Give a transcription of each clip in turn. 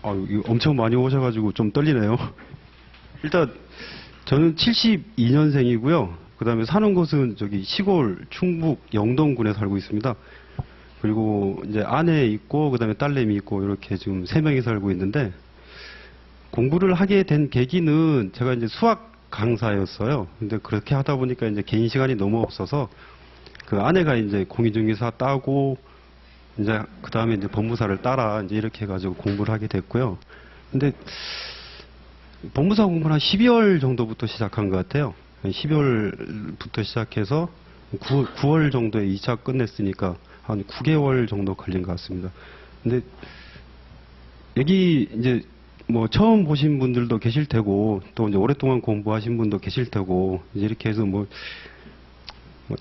이거 엄청 많이 오셔가지고 좀 떨리네요. 일단 저는 72년생이고요. 그 다음에 사는 곳은 저기 시골 충북 영동군에 살고 있습니다. 그리고 이제 아내 있고, 그 다음에 딸내미 있고, 이렇게 지금 3명이 살고 있는데, 공부를 하게 된 계기는 제가 이제 수학 강사였어요. 근데 그렇게 하다 보니까 이제 개인 시간이 너무 없어서, 그 아내가 이제 공인중개사 따고, 이제 그 다음에 이제 법무사를 따라 이제 이렇게 해가지고 공부를 하게 됐고요. 근데 법무사 공부는 한 12월 정도부터 시작한 것 같아요. 12월부터 시작해서 9월 정도에 2차 끝냈으니까 한 9개월 정도 걸린 것 같습니다. 근데 여기 이제 뭐 처음 보신 분들도 계실 테고, 또 이제 오랫동안 공부하신 분도 계실 테고, 이제 이렇게 해서 뭐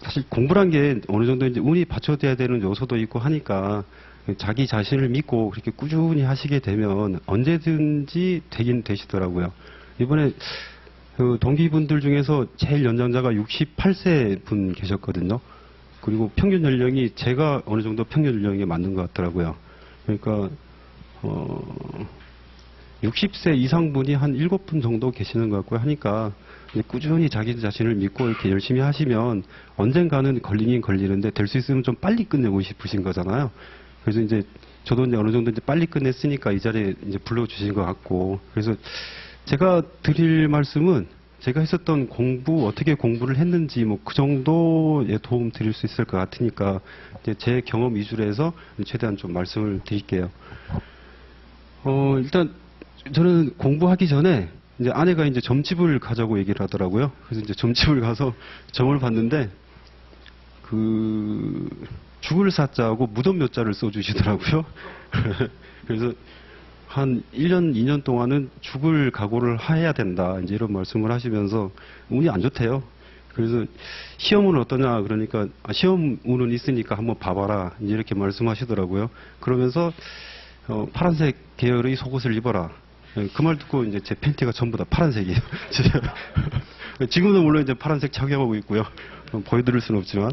사실 공부란 게 어느 정도 이제 운이 받쳐줘야 되는 요소도 있고 하니까, 자기 자신을 믿고 그렇게 꾸준히 하시게 되면 언제든지 되긴 되시더라고요. 이번에 그 동기분들 중에서 제일 연장자가 68세 분 계셨거든요. 그리고 평균 연령이 제가 어느 정도 평균 연령에 맞는 것 같더라고요. 그러니까 60세 이상 분이 한 7분 정도 계시는 것 같고 하니까, 꾸준히 자기 자신을 믿고 이렇게 열심히 하시면 언젠가는 걸리긴 걸리는데, 될 수 있으면 좀 빨리 끝내고 싶으신 거잖아요. 그래서 이제 저도 이제 어느 정도 이제 빨리 끝냈으니까 이 자리에 이제 불러주신 것 같고, 그래서 제가 드릴 말씀은 제가 했었던 공부, 어떻게 공부를 했는지 뭐 그 정도의 도움 드릴 수 있을 것 같으니까, 이제 제 경험 위주로 해서 최대한 좀 말씀을 드릴게요. 일단 저는 공부하기 전에 이제 아내가 이제 점집을 가자고 얘기를 하더라고요. 그래서 이제 점집을 가서 점을 봤는데, 그 죽을 사자하고 무덤 몇 자를 써주시더라고요. 그래서 한 1년, 2년 동안은 죽을 각오를 해야 된다, 이제 이런 말씀을 하시면서 운이 안 좋대요. 그래서 시험은 어떠냐 그러니까, 시험 운은 있으니까 한번 봐봐라, 이제 이렇게 말씀하시더라고요. 그러면서 파란색 계열의 속옷을 입어라. 그 말 듣고 이제 제 팬티가 전부 다 파란색이에요. 지금도 물론 이제 파란색 착용하고 있고요. 보여드릴 수는 없지만.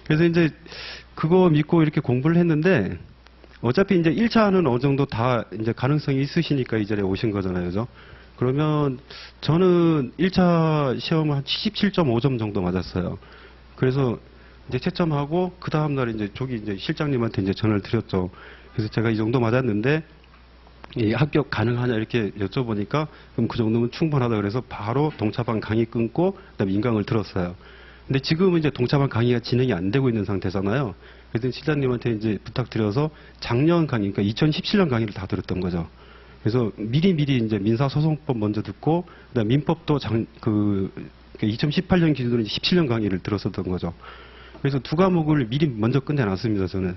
그래서 이제 그거 믿고 이렇게 공부를 했는데, 어차피 이제 1차는 어느 정도 다 이제 가능성이 있으시니까 이 자리에 오신 거잖아요. 그죠? 그러면 저는 1차 시험을 한 77.5점 정도 맞았어요. 그래서 이제 채점하고 그 다음날 이제 저기 이제 실장님한테 이제 전화를 드렸죠. 그래서 제가 이 정도 맞았는데 합격 가능하냐 이렇게 여쭤보니까, 그럼 그 정도면 충분하다 그래서 바로 동차방 강의 끊고 그다음에 인강을 들었어요. 근데 지금은 이제 동차방 강의가 진행이 안 되고 있는 상태잖아요. 그래서 실장님한테 이제 부탁드려서 작년 강의, 그러니까 2017년 강의를 다 들었던 거죠. 그래서 미리미리 이제 민사소송법 먼저 듣고, 그다음 민법도 2018년 기준으로 이제 17년 강의를 들었었던 거죠. 그래서 두 과목을 미리 먼저 끝내놨습니다, 저는.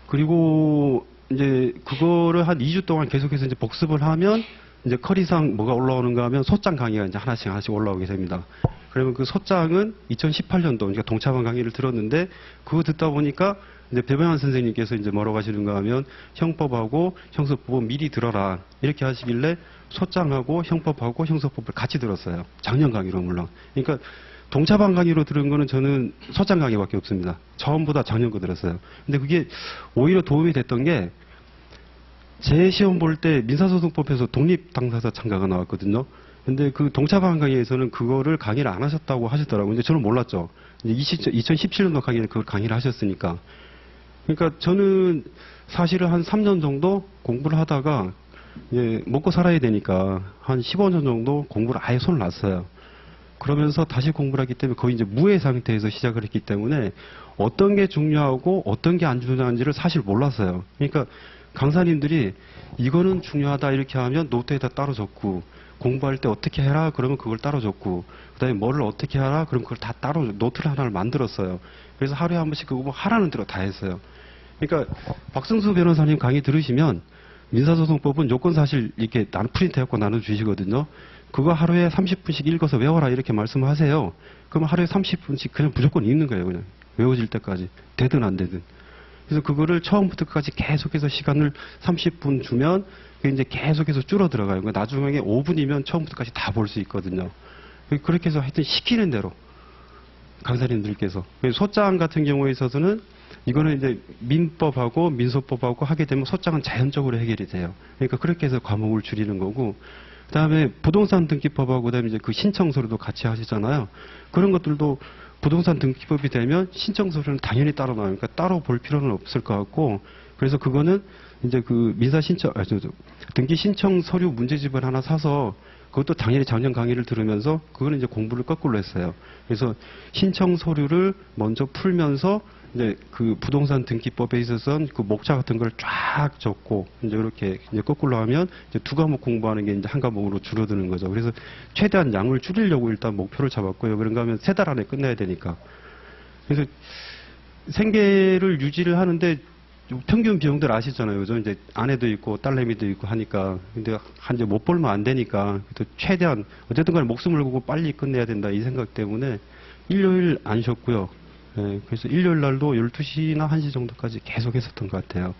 그리고 이제 그거를 한 2주 동안 계속해서 이제 복습을 하면, 이제 커리상 뭐가 올라오는가 하면 소장 강의가 이제 하나씩 올라오게 됩니다. 그러면 그 소장은 2018년도, 그러니까 동차방 강의를 들었는데, 그거 듣다 보니까 이제 배병환 선생님께서 이제 뭐라고 하시는가 하면, 형법하고 형사법은 미리 들어라, 이렇게 하시길래 소장하고 형법하고 형사법을 같이 들었어요. 작년 강의로 물론. 그러니까 동차방 강의로 들은 거는 저는 소장 강의밖에 없습니다. 전부 다 작년 거 들었어요. 근데 그게 오히려 도움이 됐던 게, 제 시험 볼 때 민사소송법에서 독립당사자 참가가 나왔거든요. 근데 그 동차방 강의에서는 그거를 강의를 안 하셨다고 하시더라고요. 근데 저는 몰랐죠. 이제 2017년도 강의에 그걸 강의를 하셨으니까. 그러니까 저는 사실은 한 3년 정도 공부를 하다가 이제 먹고 살아야 되니까 한 15년 정도 공부를 아예 손을 놨어요. 그러면서 다시 공부를 하기 때문에 거의 이제 무해 상태에서 시작을 했기 때문에 어떤 게 중요하고 어떤 게 안 중요한지를 사실 몰랐어요. 그러니까 강사님들이 이거는 중요하다 이렇게 하면 노트에다 따로 적고, 공부할 때 어떻게 해라 그러면 그걸 따로 적고, 그 다음에 뭐를 어떻게 하라 그러면 그걸 다 따로 노트를 하나를 만들었어요. 그래서 하루에 한 번씩 그거 뭐 하라는 대로 다 했어요. 그러니까 박승수 변호사님 강의 들으시면 민사소송법은 요건사실 이렇게 프린트해갖고 나눠주시거든요. 그거 하루에 30분씩 읽어서 외워라 이렇게 말씀하세요. 그럼 하루에 30분씩 그냥 무조건 읽는 거예요. 그냥 외워질 때까지. 되든 안 되든. 그래서 그거를 처음부터 끝까지 계속해서 시간을 30분 주면 그게 이제 계속해서 줄어 들어가요. 그러니까 나중에 5분이면 처음부터까지 다 볼 수 있거든요. 그렇게 해서 하여튼 시키는 대로 강사님들께서. 소장 같은 경우에 있어서는 이거는 이제 민법하고 민소법하고 하게 되면 소장은 자연적으로 해결이 돼요. 그러니까 그렇게 해서 과목을 줄이는 거고, 그다음에 부동산 등기법하고 그다음에 이제 그 신청 서류도 같이 하시잖아요. 그런 것들도 부동산 등기법이 되면 신청 서류는 당연히 따로 나오니까 따로 볼 필요는 없을 것 같고, 그래서 그거는 이제 그 민사 신청, 등기 신청 서류 문제집을 하나 사서 그것도 당연히 작년 강의를 들으면서 그거는 이제 공부를 거꾸로 했어요. 그래서 신청 서류를 먼저 풀면서 이제 그 부동산 등기법에 있어서는 그 목차 같은 걸 쫙 적고 이제 이렇게 이제 거꾸로 하면 이제 두 과목 공부하는 게 이제 한 과목으로 줄어드는 거죠. 그래서 최대한 양을 줄이려고 일단 목표를 잡았고요. 그런가 하면 3달 안에 끝내야 되니까. 그래서 생계를 유지를 하는데 평균 비용들 아시잖아요. 그죠? 이제 아내도 있고 딸내미도 있고 하니까. 근데 한 이제 못 벌면 안 되니까. 또 최대한 어쨌든 간에 목숨을 걸고 빨리 끝내야 된다 이 생각 때문에 일요일 안 쉬었고요. 예, 그래서 일요일 날도 12시나 1시 정도까지 계속 했었던 것 같아요.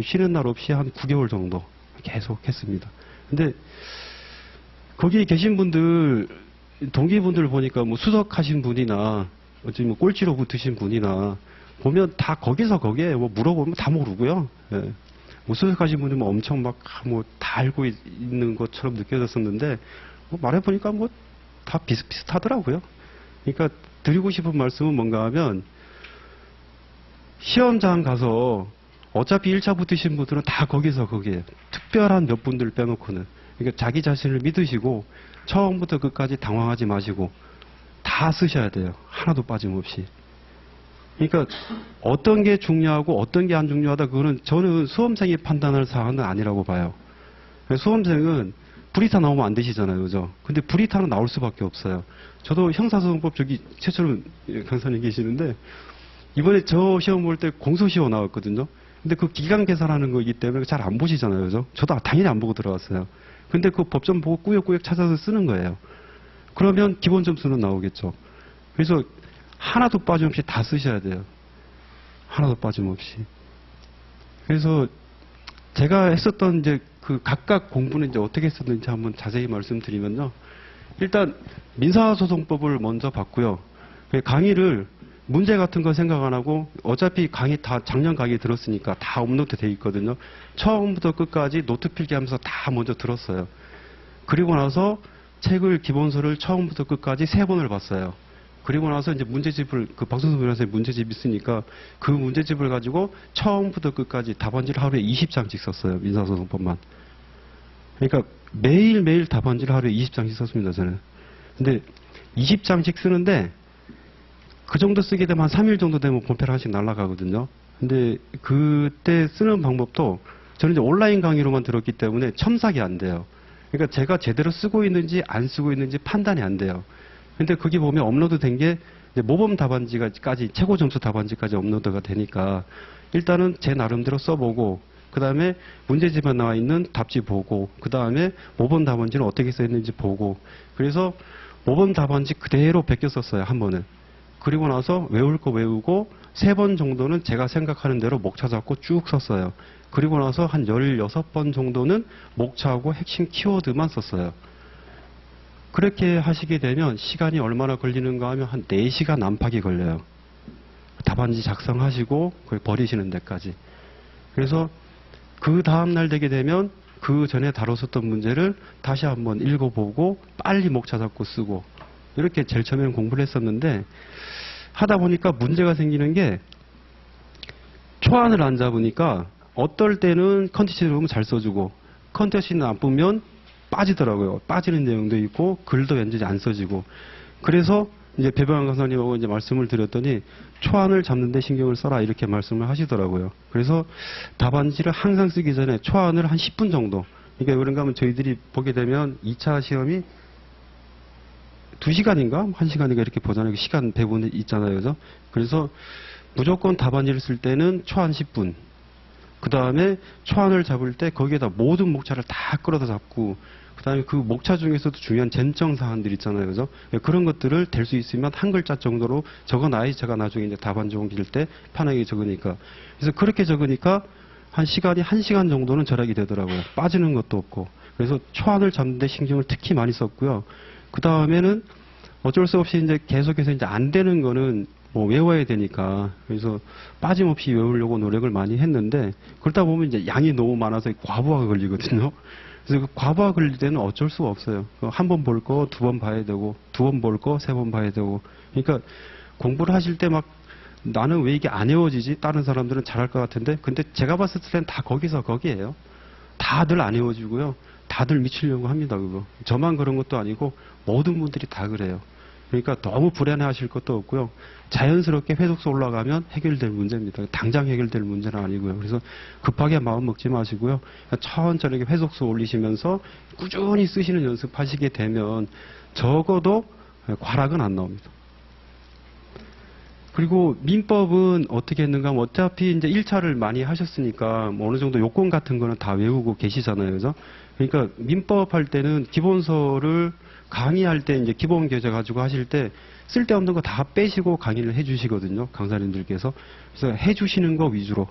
쉬는 날 없이 한 9개월 정도 계속 했습니다. 근데 거기 계신 분들, 동기분들 보니까 뭐 수석하신 분이나 어찌 뭐 꼴찌로 붙으신 분이나 보면 다 거기서 거기에 뭐 물어보면 다 모르고요. 예. 뭐 수석하신 분이 뭐 엄청 막 뭐 다 알고 있는 것처럼 느껴졌었는데 뭐 말해보니까 뭐 다 비슷비슷하더라고요. 그러니까 드리고 싶은 말씀은 뭔가 하면 시험장 가서 어차피 1차 붙으신 분들은 다 거기서 거기에 특별한 몇 분들 빼놓고는 그러니까 자기 자신을 믿으시고 처음부터 끝까지 당황하지 마시고 다 쓰셔야 돼요. 하나도 빠짐없이. 그러니까 어떤 게 중요하고 어떤 게 안 중요하다 그거는 저는 수험생이 판단할 사안은 아니라고 봐요. 수험생은 불이타 나오면 안 되시잖아요. 그죠? 근데 불이타는 나올 수밖에 없어요. 저도 형사소송법 저기 최철은 강사님 계시는데 이번에 저 시험 볼 때 공소시효 나왔거든요. 근데 그 기간 계산하는 거이기 때문에 잘 안 보시잖아요. 그죠? 저도 당연히 안 보고 들어갔어요. 근데 그 법전 보고 꾸역꾸역 찾아서 쓰는 거예요. 그러면 기본 점수는 나오겠죠. 그래서 하나도 빠짐없이 다 쓰셔야 돼요. 하나도 빠짐없이. 그래서 제가 했었던 이제 그 각각 공부는 이제 어떻게 했었는지 한번 자세히 말씀드리면요. 일단 민사소송법을 먼저 봤고요. 강의를 문제 같은 거 생각 안 하고 어차피 강의 다 작년 강의 들었으니까 다 업로드 돼 있거든요. 처음부터 끝까지 노트 필기하면서 다 먼저 들었어요. 그리고 나서 책을 기본서를 처음부터 끝까지 3번을 봤어요. 그리고 나서 이제 문제집을 그 박선수 변호사의 문제집 있으니까 그 문제집을 가지고 처음부터 끝까지 답안지를 하루에 20장씩 썼어요. 민사소송법만. 그러니까 매일매일 답안지를 하루에 20장씩 썼습니다. 저는. 근데 20장씩 쓰는데 그 정도 쓰게 되면 한 3일 정도 되면 본패를 하나씩 날아가거든요. 근데 그때 쓰는 방법도 저는 이제 온라인 강의로만 들었기 때문에 첨삭이 안 돼요. 그러니까 제가 제대로 쓰고 있는지 안 쓰고 있는지 판단이 안 돼요. 근데 거기 보면 업로드 된 게 모범 답안지까지 최고 점수 답안지까지 업로드가 되니까 일단은 제 나름대로 써보고 그 다음에 문제집에 나와 있는 답지 보고 그 다음에 모범 답안지는 어떻게 써있는지 보고 그래서 모범 답안지 그대로 베껴 썼어요. 한 번은. 그리고 나서 외울 거 외우고 3번 정도는 제가 생각하는 대로 목차 잡고 쭉 썼어요. 그리고 나서 한 16번 정도는 목차하고 핵심 키워드만 썼어요. 그렇게 하시게 되면 시간이 얼마나 걸리는가 하면 한 4시간 안팎이 걸려요. 답안지 작성하시고 그걸 버리시는 데까지. 그래서 그 다음날 되게 되면 그 전에 다뤘었던 문제를 다시 한번 읽어보고 빨리 목차 잡고 쓰고 이렇게 제일 처음에는 공부를 했었는데 하다 보니까 문제가 생기는 게 초안을 안 잡으니까 어떨 때는 컨디션을 보면 잘 써주고 컨디션을 안 보면 빠지더라고요. 빠지는 내용도 있고 글도 완전히 안 써지고 그래서 이제 배병환 강사님하고 이제 말씀을 드렸더니 초안을 잡는데 신경을 써라 이렇게 말씀을 하시더라고요. 그래서 답안지를 항상 쓰기 전에 초안을 한 10분 정도. 그러니까 그런가 하면 저희들이 보게 되면 2차 시험이 2시간인가 1시간인가 이렇게 보잖아요. 시간 배분이 있잖아요. 그죠? 그래서 무조건 답안지를 쓸 때는 초안 10분. 그 다음에 초안을 잡을 때 거기에다 모든 목차를 다 끌어다 잡고 그 다음에 그 목차 중에서도 중요한 쟁점 사안들 있잖아요. 그죠? 그런 것들을 될 수 있으면 한 글자 정도로 적어놔야지 제가 나중에 이제 답안지 옮길 때 편하게 적으니까. 그래서 그렇게 적으니까 한 시간이 1시간 정도는 절약이 되더라고요. 빠지는 것도 없고. 그래서 초안을 잡는데 신경을 특히 많이 썼고요. 그 다음에는 어쩔 수 없이 이제 계속해서 이제 안 되는 거는 외워야 되니까. 그래서 빠짐없이 외우려고 노력을 많이 했는데, 그러다 보면 이제 양이 너무 많아서 과부하가 걸리거든요. 그래서 그 과부하 걸릴 때는 어쩔 수가 없어요. 한 번 볼 거 두 번 봐야 되고, 두 번 볼 거 세 번 봐야 되고. 그러니까 공부를 하실 때 막 나는 왜 이게 안 외워지지? 다른 사람들은 잘할 것 같은데. 근데 제가 봤을 때는 다 거기서 거기에요. 다들 안 외워지고요. 다들 미치려고 합니다, 그거. 저만 그런 것도 아니고 모든 분들이 다 그래요. 그러니까 너무 불안해 하실 것도 없고요. 자연스럽게 회독수 올라가면 해결될 문제입니다. 당장 해결될 문제는 아니고요. 그래서 급하게 마음 먹지 마시고요. 천천히 회독수 올리시면서 꾸준히 쓰시는 연습하시게 되면 적어도 과락은 안 나옵니다. 그리고 민법은 어떻게 했는가 하면 어차피 이제 1차를 많이 하셨으니까 뭐 어느 정도 요건 같은 거는 다 외우고 계시잖아요. 그죠? 그러니까 민법 할 때는 기본서를 강의할 때 이제 기본 교재 가지고 하실 때 쓸데없는 거 다 빼시고 강의를 해 주시거든요. 강사님들께서. 그래서 해 주시는 거 위주로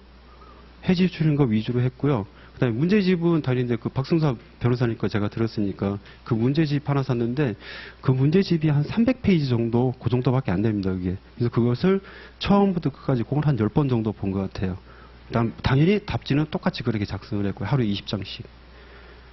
했고요. 그다음에 문제집은 당연히 이제 그 박승사 변호사님 거 제가 들었으니까 그 문제집 하나 샀는데 그 문제집이 한 300페이지 정도, 그 정도밖에 안 됩니다, 그게. 그래서 그것을 처음부터 끝까지 그걸 한 10번 정도 본 것 같아요. 당연히 답지는 똑같이 그렇게 작성을 했고요. 하루에 20장씩.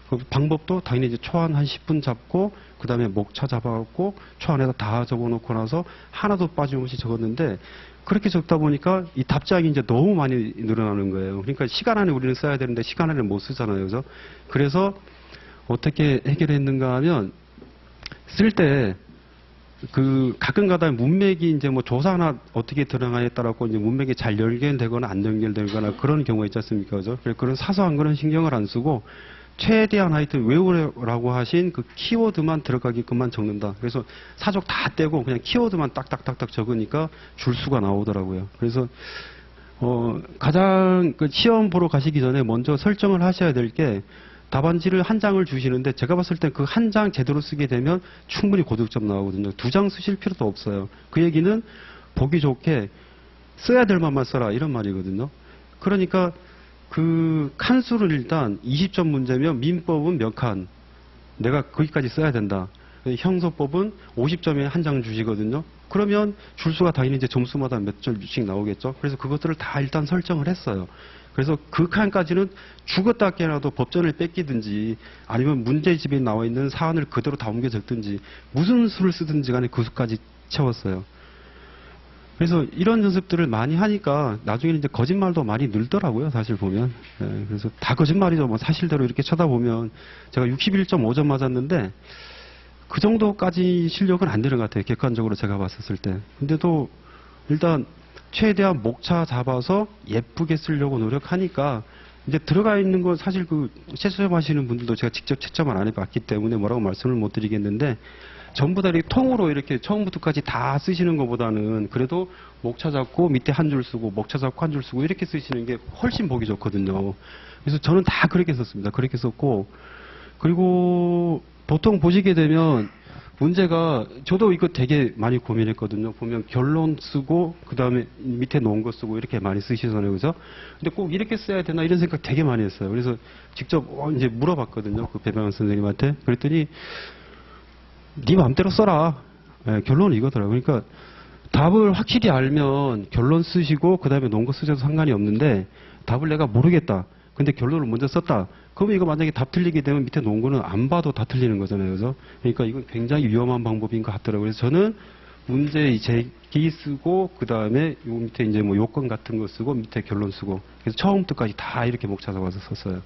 그 방법도 당연히 이제 초안 한 10분 잡고, 그 다음에 목차 잡아갖고, 초안에다 다 적어놓고 나서 하나도 빠짐없이 적었는데, 그렇게 적다 보니까 이 답장이 이제 너무 많이 늘어나는 거예요. 그러니까 시간 안에 우리는 써야 되는데 시간 안에 못 쓰잖아요. 그죠? 그래서 어떻게 해결했는가 하면, 쓸 때, 가끔 가다 문맥이 이제 뭐 조사나 어떻게 들어가냐에 따라서 이제 문맥이 잘 연결되거나 안 연결되거나 그런 경우가 있지 않습니까? 그죠? 그런 사소한 거는 신경을 안 쓰고, 최대한 하여튼 외우라고 하신 그 키워드만 들어가게끔만 적는다. 그래서 사족 다 떼고 그냥 키워드만 딱딱딱딱 적으니까 줄수가 나오더라고요. 그래서 가장 시험 보러 가시기 전에 먼저 설정을 하셔야 될 게 답안지를 한 장을 주시는데 제가 봤을 때 그 한 장 제대로 쓰게 되면 충분히 고득점 나오거든요. 2장 쓰실 필요도 없어요. 그 얘기는 보기 좋게 써야 될 만만 써라 이런 말이거든요. 그러니까 그 칸수를 일단 20점 문제면 민법은 몇 칸, 내가 거기까지 써야 된다. 형소법은 50점에 한 장 주시거든요. 그러면 줄수가 당연히 이제 점수마다 몇 줄씩 나오겠죠. 그래서 그것들을 다 일단 설정을 했어요. 그래서 그 칸까지는 죽었다 깨나도 법전을 뺏기든지 아니면 문제집에 나와 있는 사안을 그대로 다 옮겨 적든지 무슨 수를 쓰든지 간에 그 수까지 채웠어요. 그래서 이런 연습들을 많이 하니까 나중에는 이제 거짓말도 많이 늘더라고요, 사실 보면. 그래서 다 거짓말이죠. 뭐 사실대로 이렇게 쳐다보면 제가 61.5점 맞았는데 그 정도까지 실력은 안 되는 것 같아요. 객관적으로 제가 봤었을 때. 근데도 일단 최대한 목차 잡아서 예쁘게 쓰려고 노력하니까 이제 들어가 있는 거 사실 그 채점 하시는 분들도 제가 직접 채점을 안 해봤기 때문에 뭐라고 말씀을 못 드리겠는데 전부 다 이렇게 통으로 이렇게 처음부터까지 다 쓰시는 것보다는 그래도 목차 잡고 밑에 한 줄 쓰고 목차 잡고 한 줄 쓰고 이렇게 쓰시는 게 훨씬 보기 좋거든요. 그래서 저는 다 그렇게 썼습니다. 그렇게 썼고 그리고 보통 보시게 되면 문제가 저도 이거 되게 많이 고민했거든요. 보면 결론 쓰고 그 다음에 밑에 놓은 거 쓰고 이렇게 많이 쓰시잖아요. 그죠? 근데 꼭 이렇게 써야 되나 이런 생각 되게 많이 했어요. 그래서 직접 이제 물어봤거든요. 그 배병환 선생님한테. 그랬더니 네 마음대로 써라. 결론은 이거더라고요. 그러니까 답을 확실히 알면 결론 쓰시고 그 다음에 놓은 거 쓰셔도 상관이 없는데 답을 내가 모르겠다. 근데 결론을 먼저 썼다. 그러면 이거 만약에 답 틀리게 되면 밑에 놓은 거는 안 봐도 다 틀리는 거잖아요. 그죠? 그러니까 이건 굉장히 위험한 방법인 것 같더라고요. 그래서 저는 문제 제기 쓰고 그 다음에 요 밑에 이제 뭐 요건 같은 거 쓰고 밑에 결론 쓰고 그래서 처음부터까지 다 이렇게 목 찾아와서 썼어요.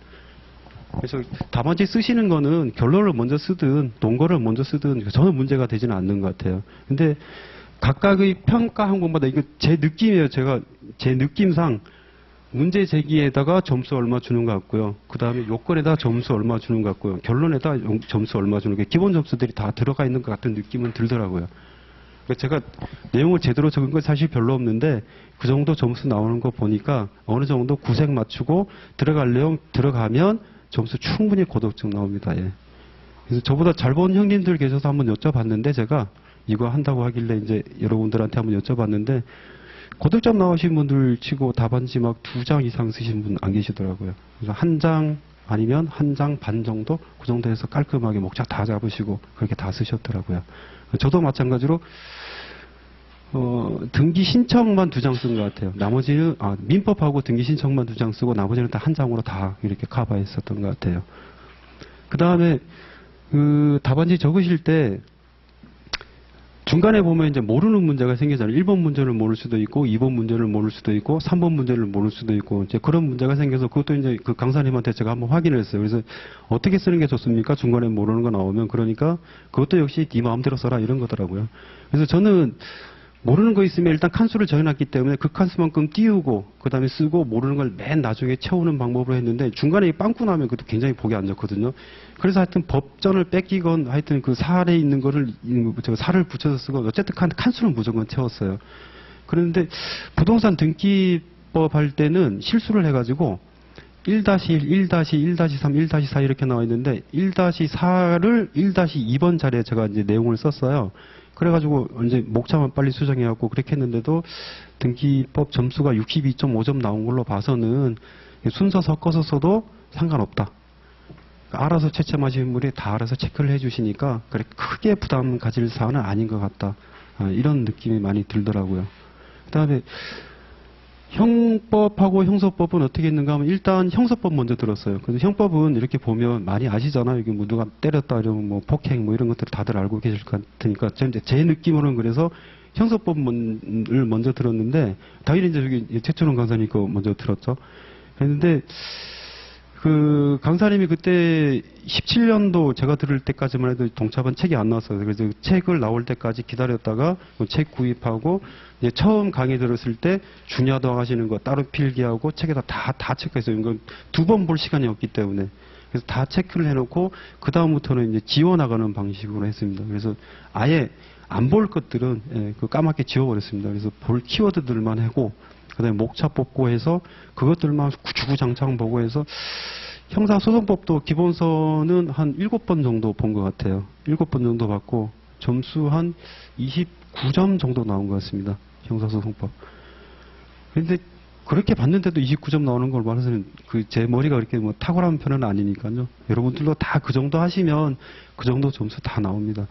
그래서 답안지 쓰시는 거는 결론을 먼저 쓰든 논거를 먼저 쓰든 저는 문제가 되지는 않는 것 같아요. 근데 각각의 평가 항목마다 이거 제 느낌이에요. 제 느낌상 문제 제기에다가 점수 얼마 주는 것 같고요. 그 다음에 요건에다 점수 얼마 주는 것 같고요. 결론에다 점수 얼마 주는 게 기본 점수들이 다 들어가 있는 것 같은 느낌은 들더라고요. 제가 내용을 제대로 적은 건 사실 별로 없는데 그 정도 점수 나오는 거 보니까 어느 정도 구색 맞추고 들어갈 내용 들어가면 점수 충분히 고득점 나옵니다. 예. 그래서 저보다 잘 본 형님들 계셔서 한번 여쭤봤는데 제가 이거 한다고 하길래 이제 여러분들한테 한번 여쭤봤는데 고득점 나오신 분들 치고 답안지 막 2장 이상 쓰신 분 안 계시더라고요. 그래서 한 장 아니면 한 장 반 정도 그 정도에서 깔끔하게 목차 다 잡으시고 그렇게 다 쓰셨더라고요. 저도 마찬가지로 등기 신청만 2장 쓴 것 같아요. 나머지는, 민법하고 등기 신청만 2장 쓰고 나머지는 다 한 장으로 다 이렇게 커버했었던 것 같아요. 그 다음에, 답안지 적으실 때, 중간에 보면 이제 모르는 문제가 생기잖아요. 1번 문제를 모를 수도 있고, 2번 문제를 모를 수도 있고, 3번 문제를 모를 수도 있고, 이제 그런 문제가 생겨서 그것도 이제 그 강사님한테 제가 한번 확인을 했어요. 그래서 어떻게 쓰는 게 좋습니까? 중간에 모르는 거 나오면. 그러니까 그것도 역시 네 마음대로 써라 이런 거더라고요. 그래서 저는 모르는 거 있으면 일단 칸수를 정해놨기 때문에 그 칸수만큼 띄우고 그 다음에 쓰고 모르는 걸 맨 나중에 채우는 방법으로 했는데 중간에 빵꾸 나면 그것도 굉장히 보기 안 좋거든요. 그래서 하여튼 법전을 뺏기건 하여튼 그 살에 있는 거를 제가 살을 붙여서 쓰고 어쨌든 칸수는 무조건 채웠어요. 그런데 부동산 등기법 할 때는 실수를 해가지고 1-1, 1-1, 1-3, 1-4 이렇게 나와 있는데 1-4를 1-2번 자리에 제가 이제 내용을 썼어요. 그래가지고 이제 목차만 빨리 수정해갖고 그렇게 했는데도 등기법 점수가 62.5점 나온 걸로 봐서는 순서 섞어서 써도 상관없다. 알아서 채점하시는 분이 다 알아서 체크를 해주시니까 그래 크게 부담 가질 사안은 아닌 것 같다. 이런 느낌이 많이 들더라고요. 그 다음에 형법하고 형사법은 어떻게 있는가 하면 일단 형사법 먼저 들었어요. 그래서 형법은 이렇게 보면 많이 아시잖아요. 이게 뭐 누가 때렸다 이러면 뭐 폭행 뭐 이런 것들을 다들 알고 계실 것 같으니까 제 느낌으로는 그래서 형사법을 먼저 들었는데 당연히 이제 저기 최철원 강사님 거 먼저 들었죠. 했는데 그 강사님이 그때 17년도 제가 들을 때까지만 해도 동차반 책이 안 나왔어요. 그래서 책을 나올 때까지 기다렸다가 책 구입하고 이제 처음 강의 들었을 때 중요하다고 하시는 거 따로 필기하고 책에다 다 체크했어요. 이건 2번 볼 시간이 없기 때문에. 그래서 다 체크를 해놓고 그 다음부터는 이제 지워나가는 방식으로 했습니다. 그래서 아예 안 볼 것들은 그 까맣게 지워버렸습니다. 그래서 볼 키워드들만 하고 그다음에 목차 뽑고 해서 그것들만 주구장창 보고 해서 형사소송법도 기본서는 한 7번 정도 본 것 같아요. 7번 정도 봤고 점수 한 29점 정도 나온 것 같습니다. 형사소송법. 그런데 그렇게 봤는데도 29점 나오는 걸 말해서는 그 제 머리가 그렇게 뭐 탁월한 편은 아니니까요. 여러분들도 다 그 정도 하시면 그 정도 점수 다 나옵니다.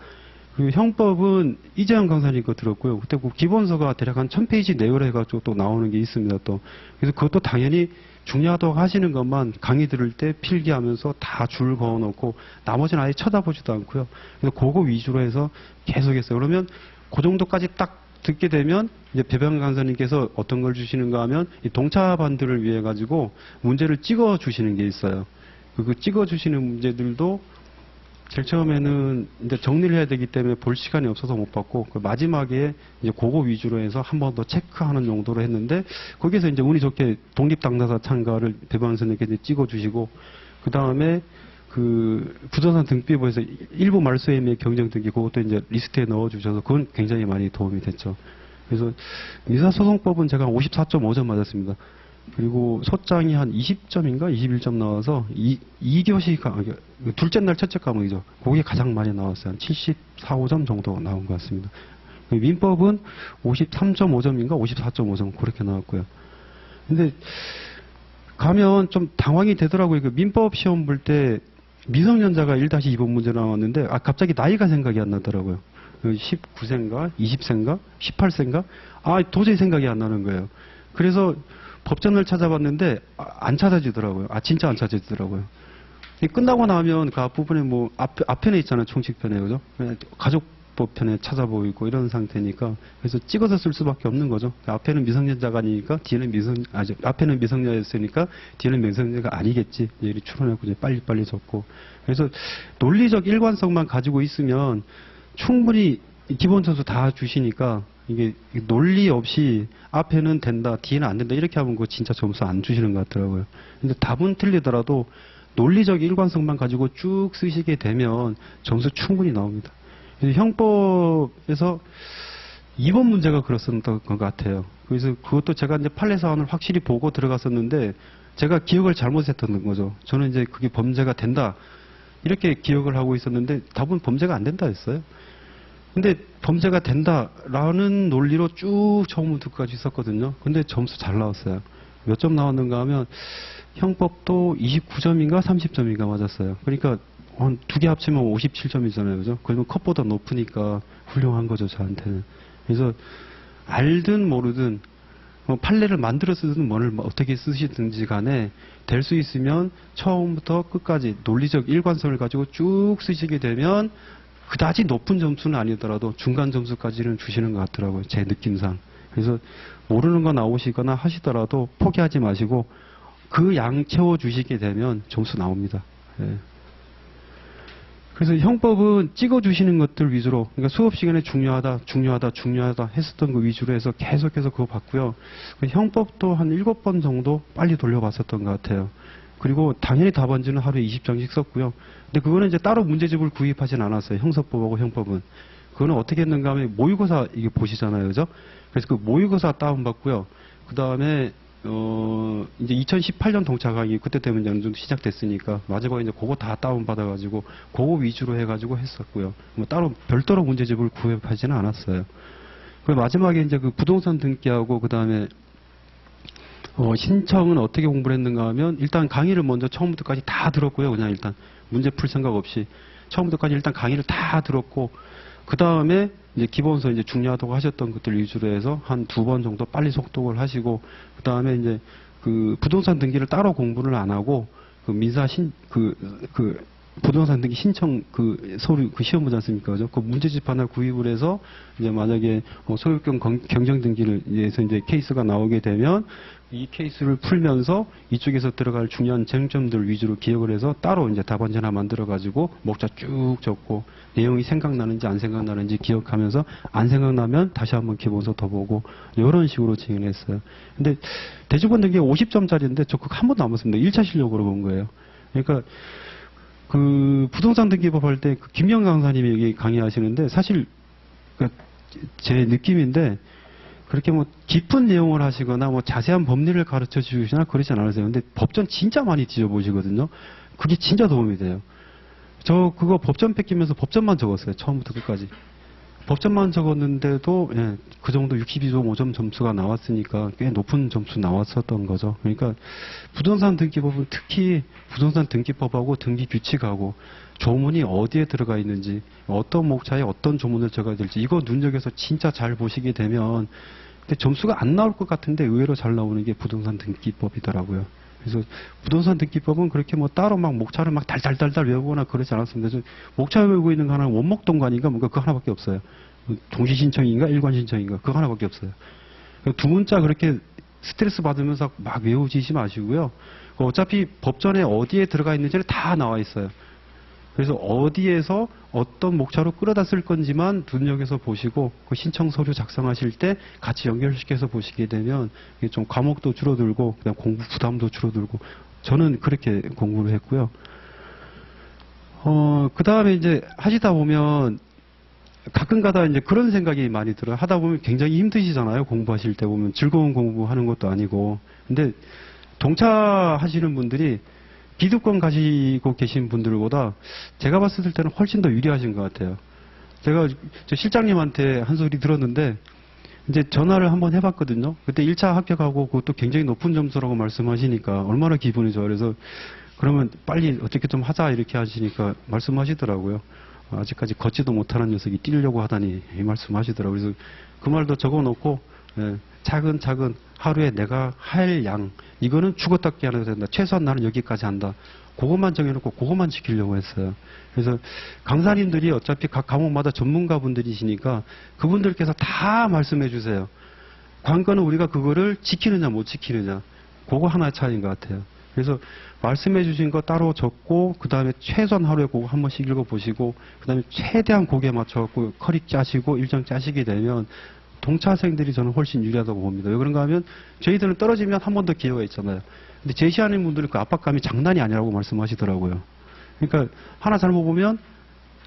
그리고 형법은 이재영 강사님 거 들었고요. 그때 그 기본서가 대략 한 1000페이지 내외로 해가지고 또 나오는 게 있습니다. 또. 그래서 그것도 당연히 중요하다고 하시는 것만 강의 들을 때 필기하면서 다 줄 그어놓고 나머지는 아예 쳐다보지도 않고요. 그래서 그거 위주로 해서 계속했어요. 그러면 그 정도까지 딱 듣게 되면 이제 배병 강사님께서 어떤 걸 주시는가 하면 이 동차반들을 위해 가지고 문제를 찍어 주시는 게 있어요. 그 찍어 주시는 문제들도 제일 처음에는 이제 정리를 해야 되기 때문에 볼 시간이 없어서 못 봤고, 그 마지막에 이제 그거 위주로 해서 한 번 더 체크하는 정도로 했는데, 거기서 이제 운이 좋게 독립당사자 참가를 배반 선생님께 찍어주시고, 그 다음에 그 부동산 등기부에서 일부 말소임의 경정 등기 그것도 이제 리스트에 넣어주셔서 그건 굉장히 많이 도움이 됐죠. 그래서 민사소송법은 제가 54.5점 맞았습니다. 그리고 소장이 한 20점인가 21점 나와서 2교시 둘째 날 첫째 과목이죠. 그게 가장 많이 나왔어요. 한 74, 5점 정도 나온 것 같습니다. 민법은 53.5점인가 54.5점 그렇게 나왔고요. 근데 가면 좀 당황이 되더라고요. 그 민법 시험 볼 때 미성년자가 1-2번 문제 나왔는데 갑자기 나이가 생각이 안 나더라고요. 19세인가 20세인가 18세인가 도저히 생각이 안 나는 거예요. 그래서 법전을 찾아봤는데 안 찾아지더라고요. 진짜 안 찾아지더라고요. 끝나고 나면 그 앞부분에 뭐 앞편에 있잖아요. 총칙편에 그죠? 가족법 편에 찾아보고 있고 이런 상태니까 그래서 찍어서 쓸 수밖에 없는 거죠. 앞에는 미성년자가 아니니까 뒤에는 앞에는 미성년자였으니까 뒤에는 미성년자가 아니겠지. 이렇게 추론하고 이제 빨리빨리 적고 그래서 논리적 일관성만 가지고 있으면 충분히 기본 점수 다 주시니까 이게 논리 없이 앞에는 된다, 뒤에는 안 된다 이렇게 하면 그거 진짜 점수 안 주시는 것 같더라고요. 근데 답은 틀리더라도 논리적 일관성만 가지고 쭉 쓰시게 되면 점수 충분히 나옵니다. 형법에서 2번 문제가 그렇었던 것 같아요. 그래서 그것도 제가 이제 판례 사안을 확실히 보고 들어갔었는데 제가 기억을 잘못했던 거죠. 저는 이제 그게 범죄가 된다 이렇게 기억을 하고 있었는데 답은 범죄가 안 된다 했어요. 근데 범죄가 된다라는 논리로 쭉 처음부터까지 있었거든요. 근데 점수 잘 나왔어요. 몇 점 나왔는가 하면 형법도 29점인가 30점인가 맞았어요. 그러니까 한 두 개 합치면 57점이잖아요. 그죠? 그러면 컷보다 높으니까 훌륭한 거죠, 저한테는. 그래서 알든 모르든 판례를 만들어 쓰든 뭐를 어떻게 쓰시든지 간에 될 수 있으면 처음부터 끝까지 논리적 일관성을 가지고 쭉 쓰시게 되면 그다지 높은 점수는 아니더라도 중간 점수까지는 주시는 것 같더라고요. 제 느낌상. 그래서 모르는 거 나오시거나 하시더라도 포기하지 마시고 그 양 채워주시게 되면 점수 나옵니다. 예. 그래서 형법은 찍어주시는 것들 위주로, 그러니까 수업 시간에 중요하다 했었던 거 위주로 해서 계속해서 그거 봤고요. 형법도 한 7번 정도 빨리 돌려봤었던 것 같아요. 그리고 당연히 답안지는 하루에 20장씩 썼고요. 근데 그거는 이제 따로 문제집을 구입하진 않았어요. 형사법하고 형법은. 그거는 어떻게 했는가 하면 모의고사 이게 보시잖아요. 그죠? 그래서 그 모의고사 다운받고요. 그 다음에 이제 2018년 동차 강의 그때 때문에 어느 정도 시작됐으니까 마지막에 이제 그거 다 다운받아가지고 그거 위주로 해가지고 했었고요. 뭐 따로 별도로 문제집을 구입하지는 않았어요. 그 마지막에 이제 그 부동산 등기하고 그 다음에 신청은 어떻게 공부를 했는가 하면 일단 강의를 먼저 처음부터까지 다 들었고요. 그냥 일단 문제 풀 생각 없이 처음부터까지 일단 강의를 다 들었고 그 다음에 이제 기본서 이제 중요하다고 하셨던 것들 위주로 해서 한 2번 정도 빨리 속독을 하시고 그 다음에 이제 그 부동산 등기를 따로 공부를 안 하고 그 민사 부동산 등기 신청 그 서류 그 시험 보지 않습니까? 그죠? 그 문제집 하나 구입을 해서 이제 만약에 소유권 경정 등기를 위해서 이제 케이스가 나오게 되면 이 케이스를 풀면서 이쪽에서 들어갈 중요한 쟁점들 위주로 기억을 해서 따로 이제 답안지 하나 만들어 가지고 목차 쭉 적고 내용이 생각나는지 안 생각나는지 기억하면서 안 생각나면 다시 한번 기본서 더 보고 이런 식으로 진행했어요. 근데 대주권 등기 50점짜리인데 저 그거 한 번도 안 봤습니다. 1차 실력으로 본 거예요. 그러니까 그 부동산 등기법 할 때 그 김영 강사님이 여기 강의하시는데 사실 제 느낌인데 그렇게 뭐 깊은 내용을 하시거나 뭐 자세한 법리를 가르쳐 주시나 그러지 않으세요. 근데 법전 진짜 많이 뒤져보시거든요. 그게 진짜 도움이 돼요. 저 그거 법전 뺏기면서 법전만 적었어요. 처음부터 끝까지. 법전만 적었는데도 예, 그 정도 62.5점 점수가 나왔으니까 꽤 높은 점수 나왔었던 거죠. 그러니까 부동산 등기법은 특히 부동산 등기법하고 등기 규칙하고 조문이 어디에 들어가 있는지 어떤 목차에 어떤 조문을 적어야 될지 이거 눈여겨서 진짜 잘 보시게 되면 근데 점수가 안 나올 것 같은데 의외로 잘 나오는 게 부동산 등기법이더라고요. 그래서 부동산 등기법은 그렇게 뭐 따로 막 목차를 막 달달달달 외우거나 그러지 않았습니다. 목차 외우고 있는 거 하나는 원목동관인가 뭔가 그거 하나밖에 없어요. 동시신청인가 일관신청인가 그거 하나밖에 없어요. 두 문자 그렇게 스트레스 받으면서 막 외우지 마시고요. 어차피 법전에 어디에 들어가 있는지는 다 나와 있어요. 그래서 어디에서 어떤 목차로 끌어다 쓸 건지만 눈여겨서 보시고 그 신청 서류 작성하실 때 같이 연결시켜서 보시게 되면 이게 좀 과목도 줄어들고 그다음 공부 부담도 줄어들고 저는 그렇게 공부를 했고요. 그 다음에 이제 하시다 보면 가끔가다 이제 그런 생각이 많이 들어요. 하다 보면 굉장히 힘드시잖아요. 공부하실 때 보면 즐거운 공부하는 것도 아니고. 근데 동차 하시는 분들이 비두권 가지고 계신 분들보다 제가 봤을 때는 훨씬 더 유리하신 것 같아요. 제가 저 실장님한테 한 소리 들었는데 이제 전화를 한번 해봤거든요. 그때 1차 합격하고 그것도 굉장히 높은 점수라고 말씀하시니까 얼마나 기분이 좋아요. 그래서 그러면 빨리 어떻게 좀 하자 이렇게 하시니까 말씀하시더라고요. 아직까지 걷지도 못하는 녀석이 뛰려고 하다니 이 말씀하시더라고요. 그래서 그 말도 적어놓고 차근차근 하루에 내가 할 양 이거는 죽었다 깨어나야 된다. 최소한 나는 여기까지 한다. 그것만 정해놓고 그것만 지키려고 했어요. 그래서 강사님들이 어차피 각 과목마다 전문가분들이시니까 그분들께서 다 말씀해 주세요. 관건은 우리가 그거를 지키느냐 못 지키느냐 그거 하나의 차이인 것 같아요. 그래서 말씀해 주신 거 따로 적고 그 다음에 최소한 하루에 그거 한 번씩 읽어보시고 그 다음에 최대한 거기에 맞춰갖고 커리 짜시고 일정 짜시게 되면 동차생들이 저는 훨씬 유리하다고 봅니다. 왜 그런가 하면 저희들은 떨어지면 한 번 더 기회가 있잖아요. 근데 제시하는 분들은 그 압박감이 장난이 아니라고 말씀하시더라고요. 그러니까 하나 잘못 보면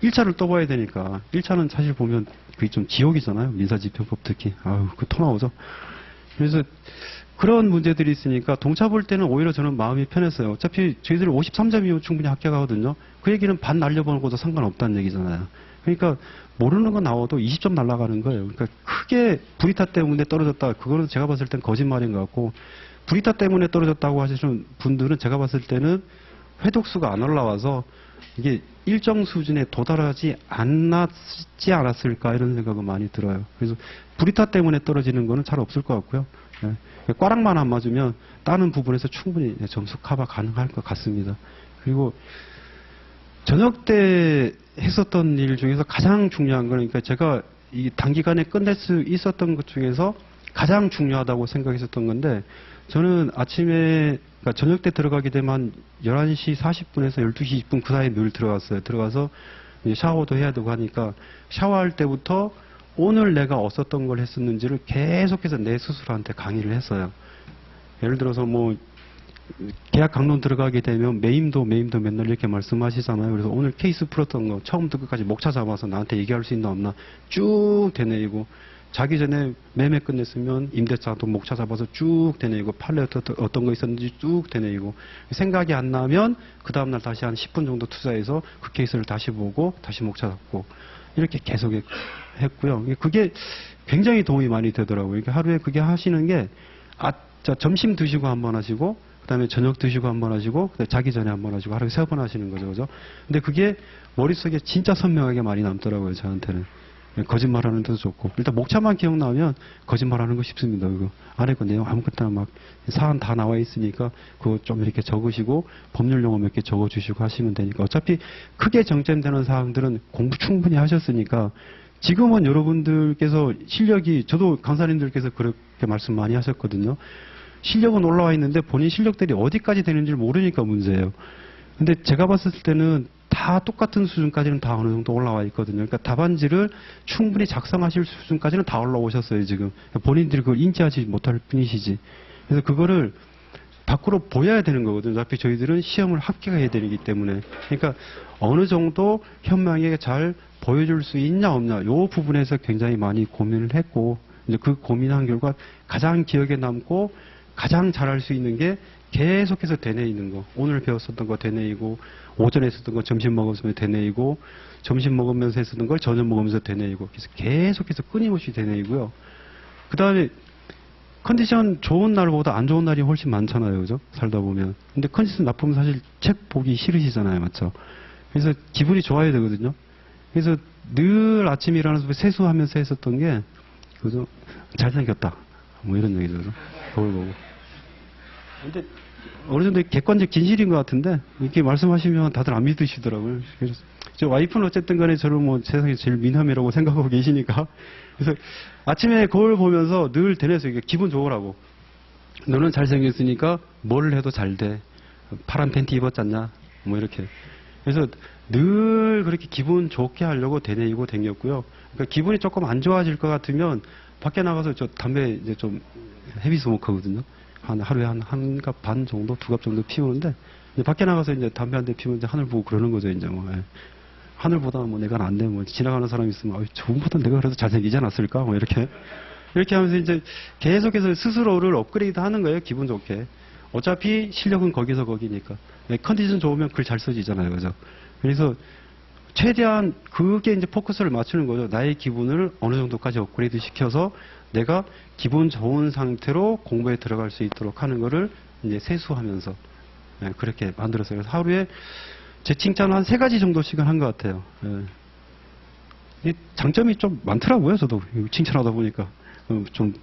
1차를 또 봐야 되니까 1차는 사실 보면 그게 좀 지옥이잖아요. 민사집행법 특히. 아유, 그 토 나오죠. 그래서 그런 문제들이 있으니까 동차 볼 때는 오히려 저는 마음이 편했어요. 어차피 저희들 53점이면 충분히 합격하거든요. 그 얘기는 반 날려보고도 상관없다는 얘기잖아요. 그러니까 모르는 거 나와도 20점 날아가는 거예요. 그러니까 크게 브리타 때문에 떨어졌다. 그거는 제가 봤을 땐 거짓말인 것 같고 브리타 때문에 떨어졌다고 하시는 분들은 제가 봤을 때는 회독수가 안 올라와서 이게 일정 수준에 도달하지 않았지 않았을까 이런 생각은 많이 들어요. 그래서 브리타 때문에 떨어지는 거는 잘 없을 것 같고요. 예. 꽈락만 안 맞으면 다른 부분에서 충분히 점수 커버 가능할 것 같습니다. 그리고 저녁 때 했었던 일 중에서 가장 중요한 거는 그러니까 제가 이 단기간에 끝낼 수 있었던 것 중에서 가장 중요하다고 생각했었던 건데 저는 아침에 그러니까 저녁 때 들어가게 되면 11시 40분에서 12시 20분 그 사이에 늘 들어갔어요. 들어가서 이제 샤워도 해야 되고 하니까 샤워할 때부터 오늘 내가 어떤 걸 했었는지를 계속해서 내 스스로한테 강의를 했어요. 예를 들어서 뭐 계약 강론 들어가게 되면 매임도 맨날 이렇게 말씀하시잖아요. 그래서 오늘 케이스 풀었던 거 처음부터 끝까지 목차 잡아서 나한테 얘기할 수 있나 없나 쭉 되뇌이고 자기 전에 매매 끝냈으면 임대차도 목차 잡아서 쭉 되뇌이고 판례 어떤 거 있었는지 쭉 되뇌이고 생각이 안 나면 그 다음날 다시 한 10분 정도 투자해서 그 케이스를 다시 보고 다시 목차 잡고 이렇게 계속 했고요. 그게 굉장히 도움이 많이 되더라고요. 이렇게 하루에 그게 하시는 게 점심 드시고 한 번 하시고 그다음에 저녁 드시고 한 번 하시고 그다음에 자기 전에 한 번 하시고 하루에 3번 하시는 거죠. 그죠? 근데 그게 머릿속에 진짜 선명하게 많이 남더라고요. 저한테는. 거짓말하는 데도 좋고 일단 목차만 기억나면 거짓말하는 거 쉽습니다. 그거 안에 거 내용 아무것도 막 사안 다 나와 있으니까 그거 좀 이렇게 적으시고 법률 용어 몇 개 적어주시고 하시면 되니까 어차피 크게 정점되는 사항들은 공부 충분히 하셨으니까 지금은 여러분들께서 실력이 저도 강사님들께서 그렇게 말씀 많이 하셨거든요. 실력은 올라와 있는데 본인 실력들이 어디까지 되는지 모르니까 문제예요. 근데 제가 봤을 때는 다 똑같은 수준까지는 다 어느 정도 올라와 있거든요. 그러니까 답안지를 충분히 작성하실 수준까지는 다 올라오셨어요, 지금. 본인들이 그걸 인지하지 못할 뿐이시지. 그래서 그거를 밖으로 보여야 되는 거거든요. 어차피 저희들은 시험을 합격해야 되기 때문에. 그러니까 어느 정도 현명하게 잘 보여줄 수 있냐 없냐 요 부분에서 굉장히 많이 고민을 했고 이제 그 고민한 결과 가장 기억에 남고 가장 잘할 수 있는 게 계속해서 되뇌이는 거. 오늘 배웠었던 거 되뇌이고 오전에 했었던 거 점심 먹으면서 되뇌이고 점심 먹으면서 했었던 걸 저녁 먹으면서 되뇌이고 그래서 계속해서 끊임없이 되뇌이고요. 그 다음에 컨디션 좋은 날보다 안 좋은 날이 훨씬 많잖아요. 그죠? 살다 보면. 근데 컨디션 나쁘면 사실 책 보기 싫으시잖아요. 맞죠? 그래서 기분이 좋아야 되거든요. 그래서 늘 아침에 일어나서 세수하면서 했었던 게 그죠? 잘생겼다. 뭐 이런 얘기죠. 그죠? 거울 보고. 근데 어느 정도 객관적 진실인 것 같은데 이렇게 말씀하시면 다들 안 믿으시더라고요. 그래서 저 와이프는 어쨌든 간에 저를 뭐 세상에 제일 미남이라고 생각하고 계시니까 그래서 아침에 거울 보면서 늘 되뇌서 이게 기분 좋으라고 너는 잘생겼으니까 뭘 해도 잘 돼. 파란 팬티 입었잖냐 뭐 이렇게 그래서 늘 그렇게 기분 좋게 하려고 되뇌이고 댕겼고요. 그러니까 기분이 조금 안 좋아질 것 같으면 밖에 나가서 저 담배 이제 좀 헤비 스모커거든요. 하루에 한 갑 반 정도, 2갑 정도 피우는데, 이제 밖에 나가서 이제 담배 한 대 피우면 이제 하늘 보고 그러는 거죠, 이제 뭐. 예. 하늘보다 뭐 내가 안 돼, 뭐 지나가는 사람이 있으면, 저분보다 내가 그래도 잘생기지 않았을까? 뭐 이렇게. 이렇게 하면서 이제 계속해서 스스로를 업그레이드 하는 거예요, 기분 좋게. 어차피 실력은 거기서 거기니까. 예, 컨디션 좋으면 글 잘 써지잖아요, 그죠? 그래서 최대한 그게 이제 포커스를 맞추는 거죠. 나의 기분을 어느 정도까지 업그레이드 시켜서 내가 기분 좋은 상태로 공부에 들어갈 수 있도록 하는 거를 이제 세수하면서 예, 그렇게 만들었어요. 그래서 하루에 제 칭찬을 한 3가지 정도씩은 한 것 같아요. 예. 장점이 좀 많더라고요. 저도 칭찬하다 보니까 좀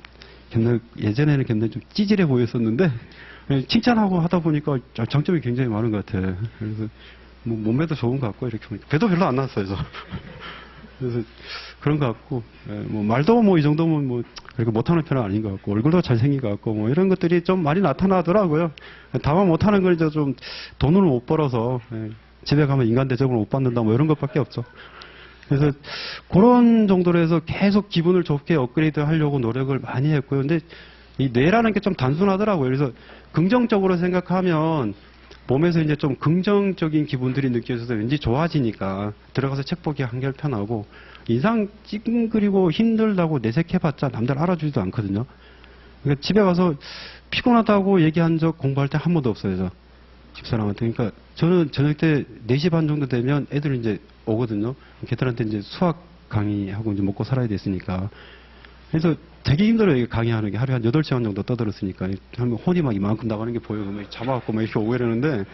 예전에는 굉장히 좀 찌질해 보였었는데 예, 칭찬하고 하다 보니까 장점이 굉장히 많은 것 같아요. 그래서 뭐 몸매도 좋은 것 같고 이렇게 보니까 배도 별로 안 나왔어요. 그래서 그런 것 같고 뭐 말도 뭐 이 정도면 뭐 그렇게 못하는 편은 아닌 것 같고 얼굴도 잘생긴 것 같고 뭐 이런 것들이 좀 많이 나타나더라고요. 다만 못하는 걸 이제 좀 돈을 못 벌어서 집에 가면 인간 대접을 못 받는다 뭐 이런 것밖에 없죠. 그래서 그런 정도로 해서 계속 기분을 좋게 업그레이드 하려고 노력을 많이 했고요. 근데 이 뇌라는 게 좀 단순하더라고요. 그래서 긍정적으로 생각하면 몸에서 이제 좀 긍정적인 기분들이 느껴져서 왠지 좋아지니까 들어가서 책 보기 한결 편하고 인상 찡그리고 힘들다고 내색해봤자 남들 알아주지도 않거든요. 그러니까 집에 가서 피곤하다고 얘기한 적 공부할 때 한 번도 없어요. 저 집사람한테. 그러니까 저는 저녁 때 4시 반 정도 되면 애들이 이제 오거든요. 걔들한테 이제 수학 강의하고 이제 먹고 살아야 됐으니까. 그래서 되게 힘들어요. 이게 강의하는 게. 하루에 한 8시간 정도 떠들었으니까. 하면 혼이 막 이만큼 나가는 게 보여요. 막 잡아갖고 막 이렇게 오고 이러는데.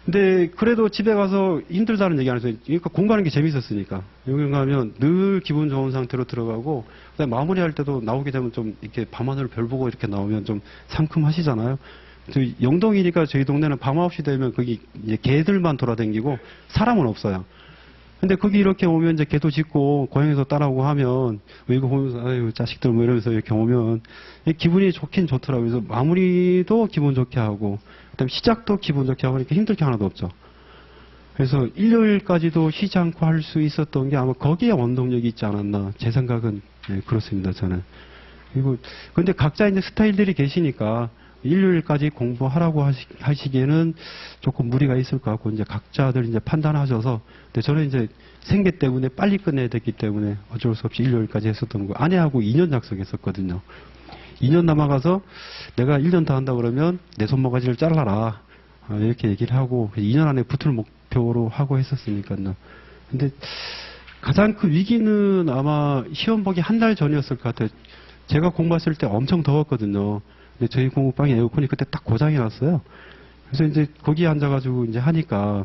근데 그래도 집에 가서 힘들다는 얘기 안 했어요. 그러니까 공부하는 게 재밌었으니까. 여기 가면 늘 기분 좋은 상태로 들어가고, 그다음에 마무리할 때도 나오게 되면 좀 이렇게 밤하늘 별 보고 이렇게 나오면 좀 상큼하시잖아요. 영동이니까 저희 동네는 밤 9시 되면 거기 이제 개들만 돌아다니고 사람은 없어요. 근데 거기 이렇게 오면 이제 개도 짖고 고양이도 따라오고 하면 이거 보면서 아유 자식들 뭐 이러면서 이렇게 오면 기분이 좋긴 좋더라고요. 그래서 마무리도 기분 좋게 하고 그다음에 시작도 기분 좋게 하고 그러니까 힘들 게 하나도 없죠. 그래서 일요일까지도 쉬지 않고 할 수 있었던 게 아마 거기에 원동력이 있지 않았나 제 생각은 그렇습니다. 저는. 그리고 근데 각자 이제 스타일들이 계시니까 일요일까지 공부하라고 하시기에는 조금 무리가 있을 것 같고, 이제 각자들 이제 판단하셔서, 근데 저는 이제 생계 때문에 빨리 끝내야 됐기 때문에 어쩔 수 없이 일요일까지 했었던 거. 아내하고 2년 약속했었거든요. 2년 남아가서 내가 1년 더 한다 그러면 내 손모가지를 잘라라. 이렇게 얘기를 하고, 2년 안에 붙을 목표로 하고 했었으니까요. 근데 가장 큰 위기는 아마 시험 보기 한 달 전이었을 것 같아요. 제가 공부했을 때 엄청 더웠거든요. 근데 저희 공부방에 에어컨이 그때 딱 고장이 났어요. 그래서 이제 거기에 앉아가지고 이제 하니까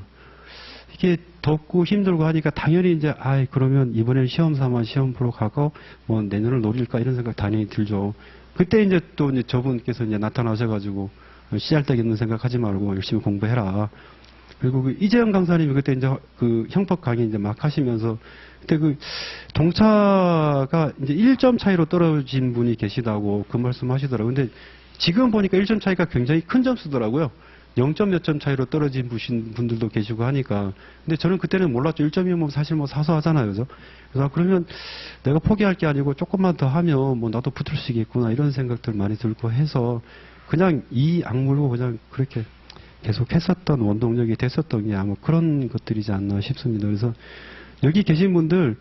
이게 덥고 힘들고 하니까 당연히 이제 그러면 이번엔 시험 삼아 시험 보러 가고 뭐 내년을 노릴까 이런 생각 당연히 들죠. 그때 이제 또 이제 저분께서 이제 나타나셔가지고 씨알데기 있는 생각하지 말고 열심히 공부해라. 그리고 그 이재영 강사님이 그때 이제 그 형법 강의 이제 막 하시면서 그때 그 동차가 이제 1점 차이로 떨어진 분이 계시다고 그 말씀 하시더라고요. 근데 지금 보니까 1점 차이가 굉장히 큰 점수더라고요. 0점 몇 점 차이로 떨어진 분들도 계시고 하니까. 근데 저는 그때는 몰랐죠. 1점이면 사실 뭐 사소하잖아요. 그죠? 그래서 그러면 내가 포기할 게 아니고 조금만 더 하면 뭐 나도 붙을 수 있겠구나 이런 생각들 많이 들고 해서 그냥 이 악물고 그냥 그렇게 계속 했었던 원동력이 됐었던 게 아마 그런 것들이지 않나 싶습니다. 그래서 여기 계신 분들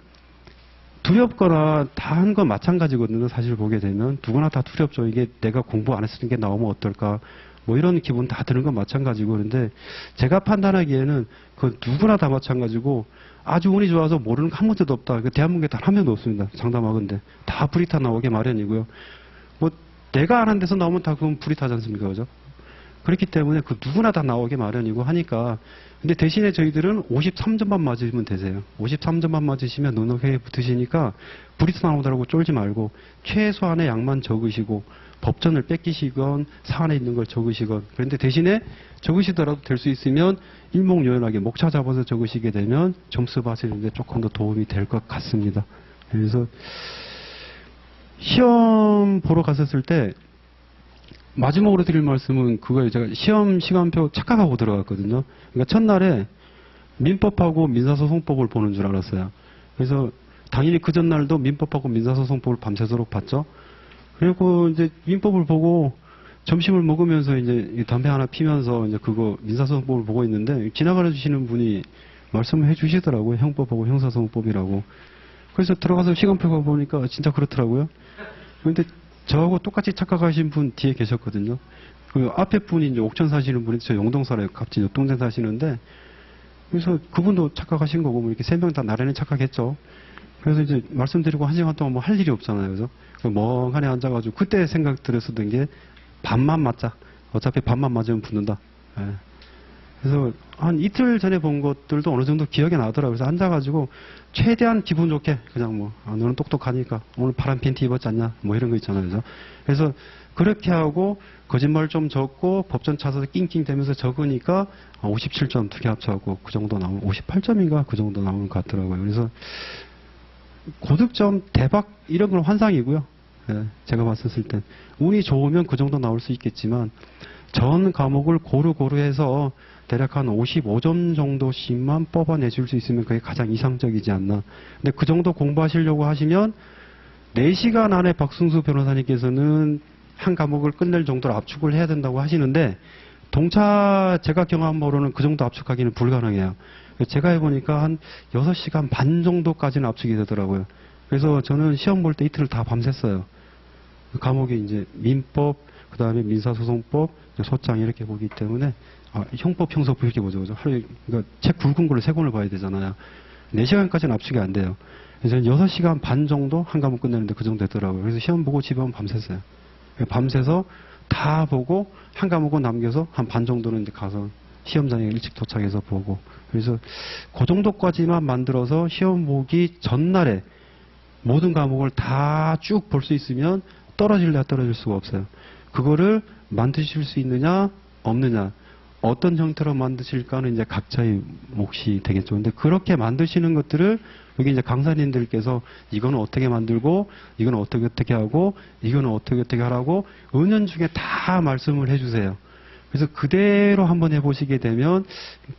두렵거나 다 한 건 마찬가지거든요. 사실 보게 되면 누구나 다 두렵죠. 이게 내가 공부 안 했을 게 나오면 어떨까 뭐 이런 기분 다 드는 건 마찬가지고 그런데 제가 판단하기에는 그 누구나 다 마찬가지고 아주 운이 좋아서 모르는 거 한 문제도 없다. 대한민국에 단 한 명도 없습니다. 장담하건대 다 불이 타 나오게 마련이고요. 뭐 내가 안 한 데서 나오면 다 그건 불이 타지 않습니까? 그죠? 그렇기 때문에 그 누구나 다 나오게 마련이고 하니까 근데 대신에 저희들은 53점만 맞으면 되세요. 53점만 맞으시면 넉넉하게 붙으시니까 불이 나오더라고 쫄지 말고 최소한의 양만 적으시고 법전을 뺏기시건 사안에 있는 걸 적으시건 그런데 대신에 적으시더라도 될 수 있으면 일목요연하게 목차 잡아서 적으시게 되면 점수 받으시는데 조금 더 도움이 될 것 같습니다. 그래서 시험 보러 갔었을 때 마지막으로 드릴 말씀은 그거예요. 제가 시험 시간표 착각하고 들어갔거든요. 그러니까 첫날에 민법하고 민사소송법을 보는 줄 알았어요. 그래서 당연히 그 전날도 민법하고 민사소송법을 밤새도록 봤죠. 그리고 이제 민법을 보고 점심을 먹으면서 이제 담배 하나 피면서 이제 그거 민사소송법을 보고 있는데 지나가 주시는 분이 말씀을 해 주시더라고요. 형법하고 형사소송법이라고. 그래서 들어가서 시간표가 보니까 진짜 그렇더라고요. 그런데 저하고 똑같이 착각하신 분 뒤에 계셨거든요. 그 앞에 분이 이제 옥천 사시는 분이 저 용동 살아요. 갑자기 옆동생 사시는데 그래서 그분도 착각하신 거고 뭐 이렇게 세 명 다 나란히 착각했죠. 그래서 이제 말씀드리고 한 시간 동안 뭐 할 일이 없잖아요. 그죠? 멍하니 앉아가지고 그때 생각 들었었던 게 반만 맞자. 어차피 반만 맞으면 붙는다. 예. 그래서 한 이틀 전에 본 것들도 어느 정도 기억이 나더라고요. 그래서 앉아가지고 최대한 기분 좋게 그냥 뭐 너는 똑똑하니까 오늘 파란 팬티 입었지 않냐 뭐 이런 거 있잖아요. 그래서 그렇게 하고 거짓말 좀 적고 법전 찾아서 낑낑대면서 적으니까 57점 두 개 합쳐갖고 그 정도 나오면 58점인가 그 정도 나오는 것 같더라고요. 그래서 고득점 대박 이런 건 환상이고요. 예, 제가 봤었을 땐 운이 좋으면 그 정도 나올 수 있겠지만 전 과목을 고루고루해서 대략 한 55점 정도씩만 뽑아내줄 수 있으면 그게 가장 이상적이지 않나. 근데 그 정도 공부하시려고 하시면 4시간 안에 박승수 변호사님께서는 한 과목을 끝낼 정도로 압축을 해야 된다고 하시는데 동차 제가 경험한 바로는 그 정도 압축하기는 불가능해요. 제가 해보니까 한 6시간 반 정도까지는 압축이 되더라고요. 그래서 저는 시험 볼 때 이틀을 다 밤샜어요. 그 과목이 이제 민법, 그 다음에 민사소송법, 소장 이렇게 보기 때문에 형법, 형사법 이렇게 보죠. 하루에 그러니까 책 굵은 걸로 3권을 봐야 되잖아요. 4시간까지는 압축이 안 돼요. 그래서 6시간 반 정도 한 과목 끝내는데 그 정도 되더라고요. 그래서 시험 보고 집에 오면 밤샜어요. 밤새서 다 보고 한 과목은 남겨서 한 반 정도는 이제 가서 시험장에 일찍 도착해서 보고. 그래서 그 정도까지만 만들어서 시험 보기 전날에 모든 과목을 다 쭉 볼 수 있으면 떨어질래야 떨어질 수가 없어요. 그거를 만드실 수 있느냐 없느냐, 어떤 형태로 만드실까는 이제 각자의 몫이 되겠죠. 근데 그렇게 만드시는 것들을 여기 이제 강사님들께서 이거는 어떻게 만들고, 이거는 어떻게 하고, 이거는 어떻게 하라고 은연중에 다 말씀을 해주세요. 그래서 그대로 한번 해보시게 되면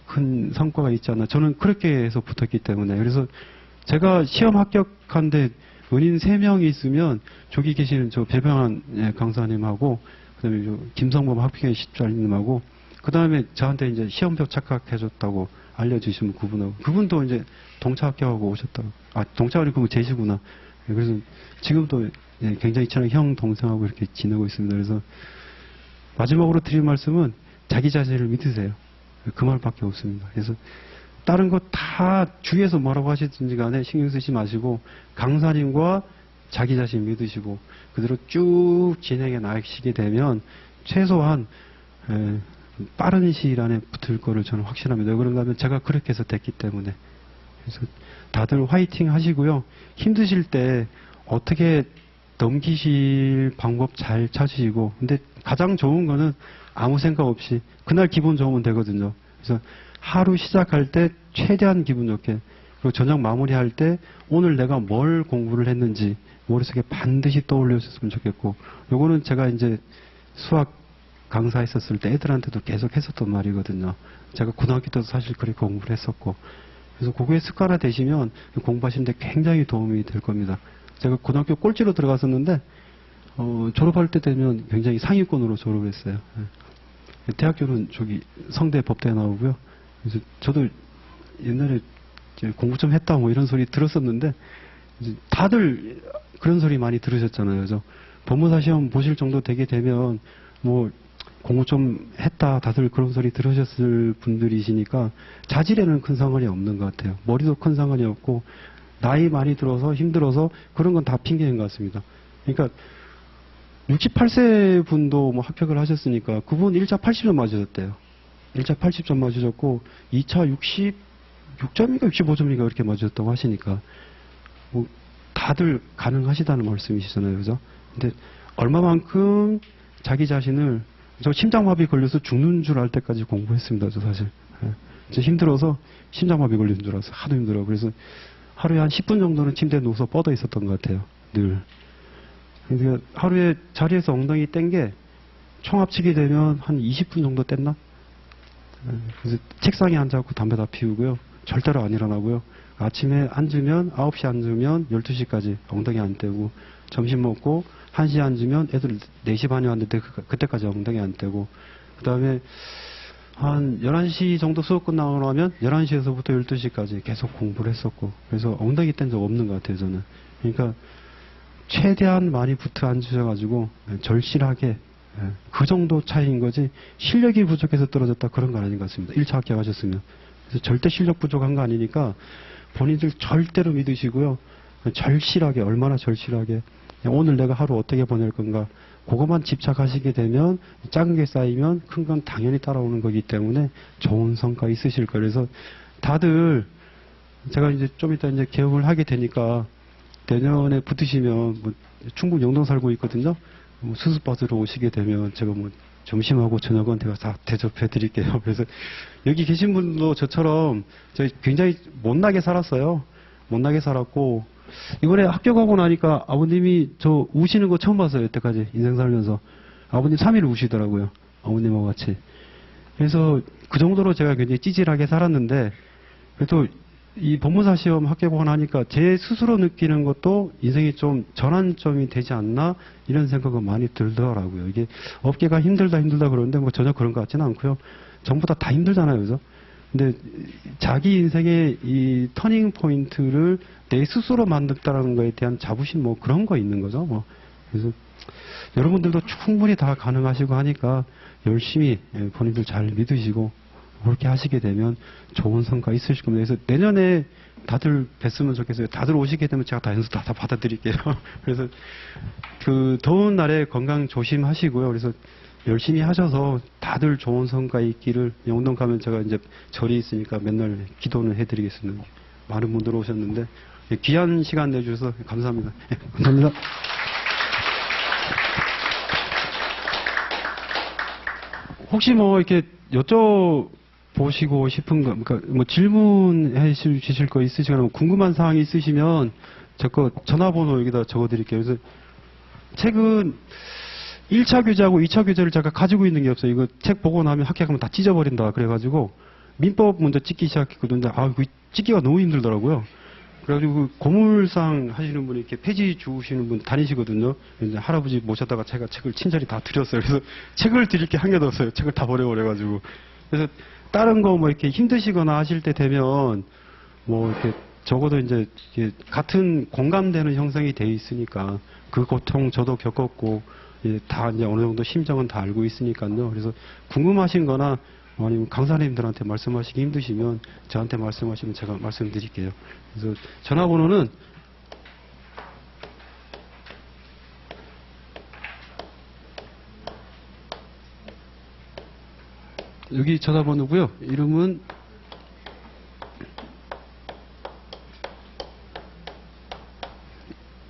큰 성과가 있지 않나. 저는 그렇게 해서 붙었기 때문에. 그래서 제가 시험 합격한데 은인 3명이 있으면 저기 계시는 저 배병환 강사님하고 그다음에 저 김성범 학부의 십자님하고 그다음에 저한테 이제 시험표 착각해줬다고 알려주시면 그분도 이제 동차 합격하고 오셨다고. 아, 동차가 그분 제시구나. 그래서 지금도 굉장히 친한 형 동생하고 이렇게 지내고 있습니다. 그래서 마지막으로 드릴 말씀은 자기 자신을 믿으세요. 그 말밖에 없습니다. 그래서 다른 거 다 주위에서 뭐라고 하시든지 간에 신경 쓰지 마시고 강사님과 자기 자신 믿으시고 그대로 쭉 진행해 나가시게 되면 최소한 빠른 시일 안에 붙을 거를 저는 확신합니다. 왜 그런가 하면 제가 그렇게 해서 됐기 때문에. 그래서 다들 화이팅 하시고요. 힘드실 때 어떻게 넘기실 방법 잘 찾으시고, 근데 가장 좋은 거는 아무 생각 없이 그날 기분 좋으면 되거든요. 그래서 하루 시작할 때 최대한 기분 좋게, 그리고 저녁 마무리할 때 오늘 내가 뭘 공부를 했는지 머릿속에 반드시 떠올렸으면 좋겠고, 요거는 제가 이제 수학 강사했었을 때 애들한테도 계속 했었던 말이거든요. 제가 고등학교 때도 사실 그렇게 공부를 했었고, 그래서 그거에 습관화 되시면 공부하시는데 굉장히 도움이 될 겁니다. 제가 고등학교 꼴찌로 들어갔었는데 졸업할 때 되면 굉장히 상위권으로 졸업을 했어요. 대학교는 저기 성대 법대 나오고요. 그래서 저도 옛날에 공부 좀 했다 뭐 이런 소리 들었었는데 이제 다들 그런 소리 많이 들으셨잖아요. 그래서 법무사 시험 보실 정도 되게 되면 뭐 공부 좀 했다 다들 그런 소리 들으셨을 분들이시니까 자질에는 큰 상관이 없는 것 같아요. 머리도 큰 상관이 없고 나이 많이 들어서 힘들어서 그런 건 다 핑계인 것 같습니다. 그러니까 68세 분도 뭐 합격을 하셨으니까 그분 1차 80점 맞으셨대요. 1차 80점 맞으셨고 2차 66점인가 65점인가 그렇게 맞으셨다고 하시니까 뭐 다들 가능하시다는 말씀이시잖아요. 그죠? 근데 얼마만큼 자기 자신을, 저 심장마비 걸려서 죽는 줄 알 때까지 공부했습니다. 저 사실. 저 힘들어서 심장마비 걸리는 줄 알았어요. 하도 힘들어. 그래서 하루에 한 10분 정도는 침대에 누워서 뻗어 있었던 것 같아요. 늘. 그러니까 하루에 자리에서 엉덩이 뗀 게 총 합치게 되면 한 20분 정도 뗐나? 그래서 책상에 앉아갖고 담배 다 피우고요. 절대로 안 일어나고요. 아침에 앉으면 9시 앉으면 12시까지 엉덩이 안 떼고, 점심 먹고 1시에 앉으면 애들 4시 반에 왔는데 그때까지 엉덩이 안 떼고, 그 다음에 한 11시 정도 수업 끝나고 나면 11시에서부터 12시까지 계속 공부를 했었고, 그래서 엉덩이 뗀 적 없는 것 같아요, 저는. 그러니까 최대한 많이 붙어 앉으셔가지고 절실하게, 그 정도 차이인 거지 실력이 부족해서 떨어졌다 그런 건 아닌 것 같습니다. 1차 합격하셨으면. 그래서 절대 실력 부족한 거 아니니까 본인들 절대로 믿으시고요. 절실하게, 얼마나 절실하게 오늘 내가 하루 어떻게 보낼 건가, 그것만 집착하시게 되면 작은 게 쌓이면 큰 건 당연히 따라오는 거기 때문에 좋은 성과 있으실 거예요. 그래서 다들 제가 이제 좀 이따 이제 개업을 하게 되니까 내년에 붙으시면 뭐 충북 영동 살고 있거든요. 뭐 수습받으러 오시게 되면 제가 뭐 점심하고 저녁은 제가 다 대접해 드릴게요. 그래서 여기 계신 분도 저처럼 저희 굉장히 못나게 살았어요. 못나게 살았고, 이번에 합격하고 나니까 아버님이 저 우시는 거 처음 봤어요. 여태까지 인생 살면서. 아버님 3일 우시더라고요. 아버님하고 같이. 그래서 그 정도로 제가 굉장히 찌질하게 살았는데, 그래도 이 법무사 시험 합격하고 나니까 제 스스로 느끼는 것도 인생이 좀 전환점이 되지 않나 이런 생각은 많이 들더라고요. 이게 업계가 힘들다 그러는데 뭐 전혀 그런 것 같지는 않고요. 전부 다 힘들잖아요. 그죠? 근데 자기 인생의 이 터닝 포인트를 내 스스로 만들었다는 거에 대한 자부심 뭐 그런 거 있는 거죠. 뭐. 그래서 여러분들도 충분히 다 가능하시고 하니까 열심히 본인들 잘 믿으시고 그렇게 하시게 되면 좋은 성과 있으실 겁니다. 그래서 내년에 다들 뵀으면 좋겠어요. 다들 오시게 되면 제가 다 연수 다 받아드릴게요. 그래서 그 더운 날에 건강 조심하시고요. 그래서 열심히 하셔서 다들 좋은 성과 있기를, 운동 가면 제가 이제 절이 있으니까 맨날 기도는 해드리겠습니다. 많은 분들 오셨는데 귀한 시간 내주셔서 감사합니다. 감사합니다. 혹시 뭐 이렇게 여쭤보시고 싶은 거, 그러니까 뭐 질문해 주실 거 있으시거나 궁금한 사항이 있으시면 저 거 전화번호 여기다 적어드릴게요. 그래서 책은 1차 교재하고 2차 교재를 제가 가지고 있는 게 없어요. 이거 책 보고 나면 합격하면 다 찢어버린다. 그래가지고 민법 먼저 찍기 시작했거든요. 그 찍기가 너무 힘들더라고요. 그래가지고 그 고물상 하시는 분이 이렇게 폐지 주우시는 분 다니시거든요. 이제 할아버지 모셨다가 제가 책을 친절히 다 드렸어요. 그래서 책을 드릴 게 한 개도 없어요. 책을 다 버려버려가지고. 그래서 다른 거 뭐 이렇게 힘드시거나 하실 때 되면 뭐 이렇게 적어도 이제 같은 공감되는 형성이 돼 있으니까 그 고통 저도 겪었고 다 이제 어느 정도 심정은 다 알고 있으니까요. 그래서 궁금하신 거나 아니면 강사님들한테 말씀하시기 힘드시면 저한테 말씀하시면 제가 말씀드릴게요. 그래서 전화번호는 여기 전화번호고요. 이름은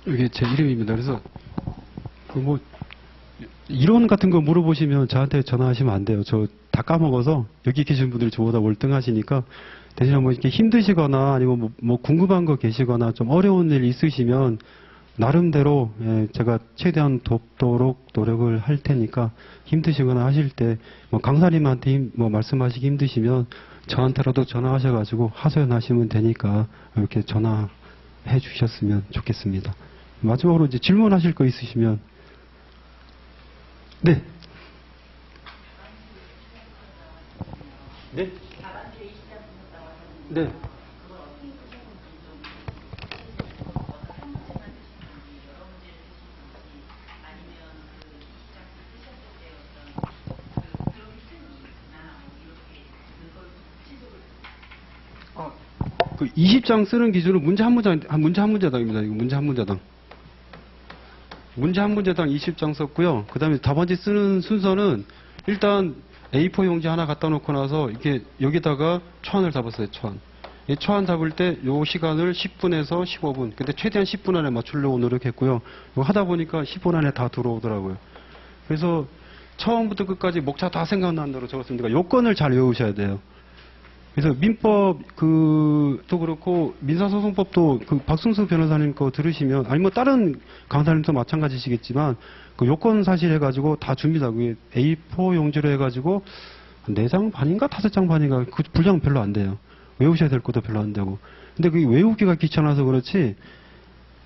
이게 제 이름입니다. 그래서 그 뭐 이론 같은 거 물어보시면 저한테 전화하시면 안 돼요. 저 다 까먹어서 여기 계신 분들이 저보다 월등하시니까 대신에 뭐 이렇게 힘드시거나 아니면 뭐 궁금한 거 계시거나 좀 어려운 일 있으시면 나름대로 제가 최대한 돕도록 노력을 할 테니까 힘드시거나 하실 때 뭐 강사님한테 뭐 말씀하시기 힘드시면 저한테라도 전화하셔가지고 하소연하시면 되니까 이렇게 전화해 주셨으면 좋겠습니다. 마지막으로 이제 질문하실 거 있으시면 네. 네? 네. 그 20장 쓰는 기준은 문제 한 문제당입니다. 이거 문제 한 문제당. 문제 한 문제당 20장 썼고요. 그 다음에 답안지 쓰는 순서는 일단 A4 용지 하나 갖다 놓고 나서 이렇게 여기다가 초안을 잡았어요. 초안. 이 초안 잡을 때 요 시간을 10분에서 15분. 근데 최대한 10분 안에 맞추려고 노력했고요. 이거 하다 보니까 10분 안에 다 들어오더라고요. 그래서 처음부터 끝까지 목차 다 생각나는 대로 적었습니다. 요건을 잘 외우셔야 돼요. 그래서 민법 또 그렇고 민사소송법도 그 박승수 변호사님 거 들으시면 아니 뭐 다른 강사님도 마찬가지시겠지만 그 요건 사실 해가지고 다 줍니다. 그게 A4 용지로 해가지고 4장 반인가 5장 반인가 그 분량 별로 안 돼요. 외우셔야 될 것도 별로 안 되고. 근데 그게 외우기가 귀찮아서 그렇지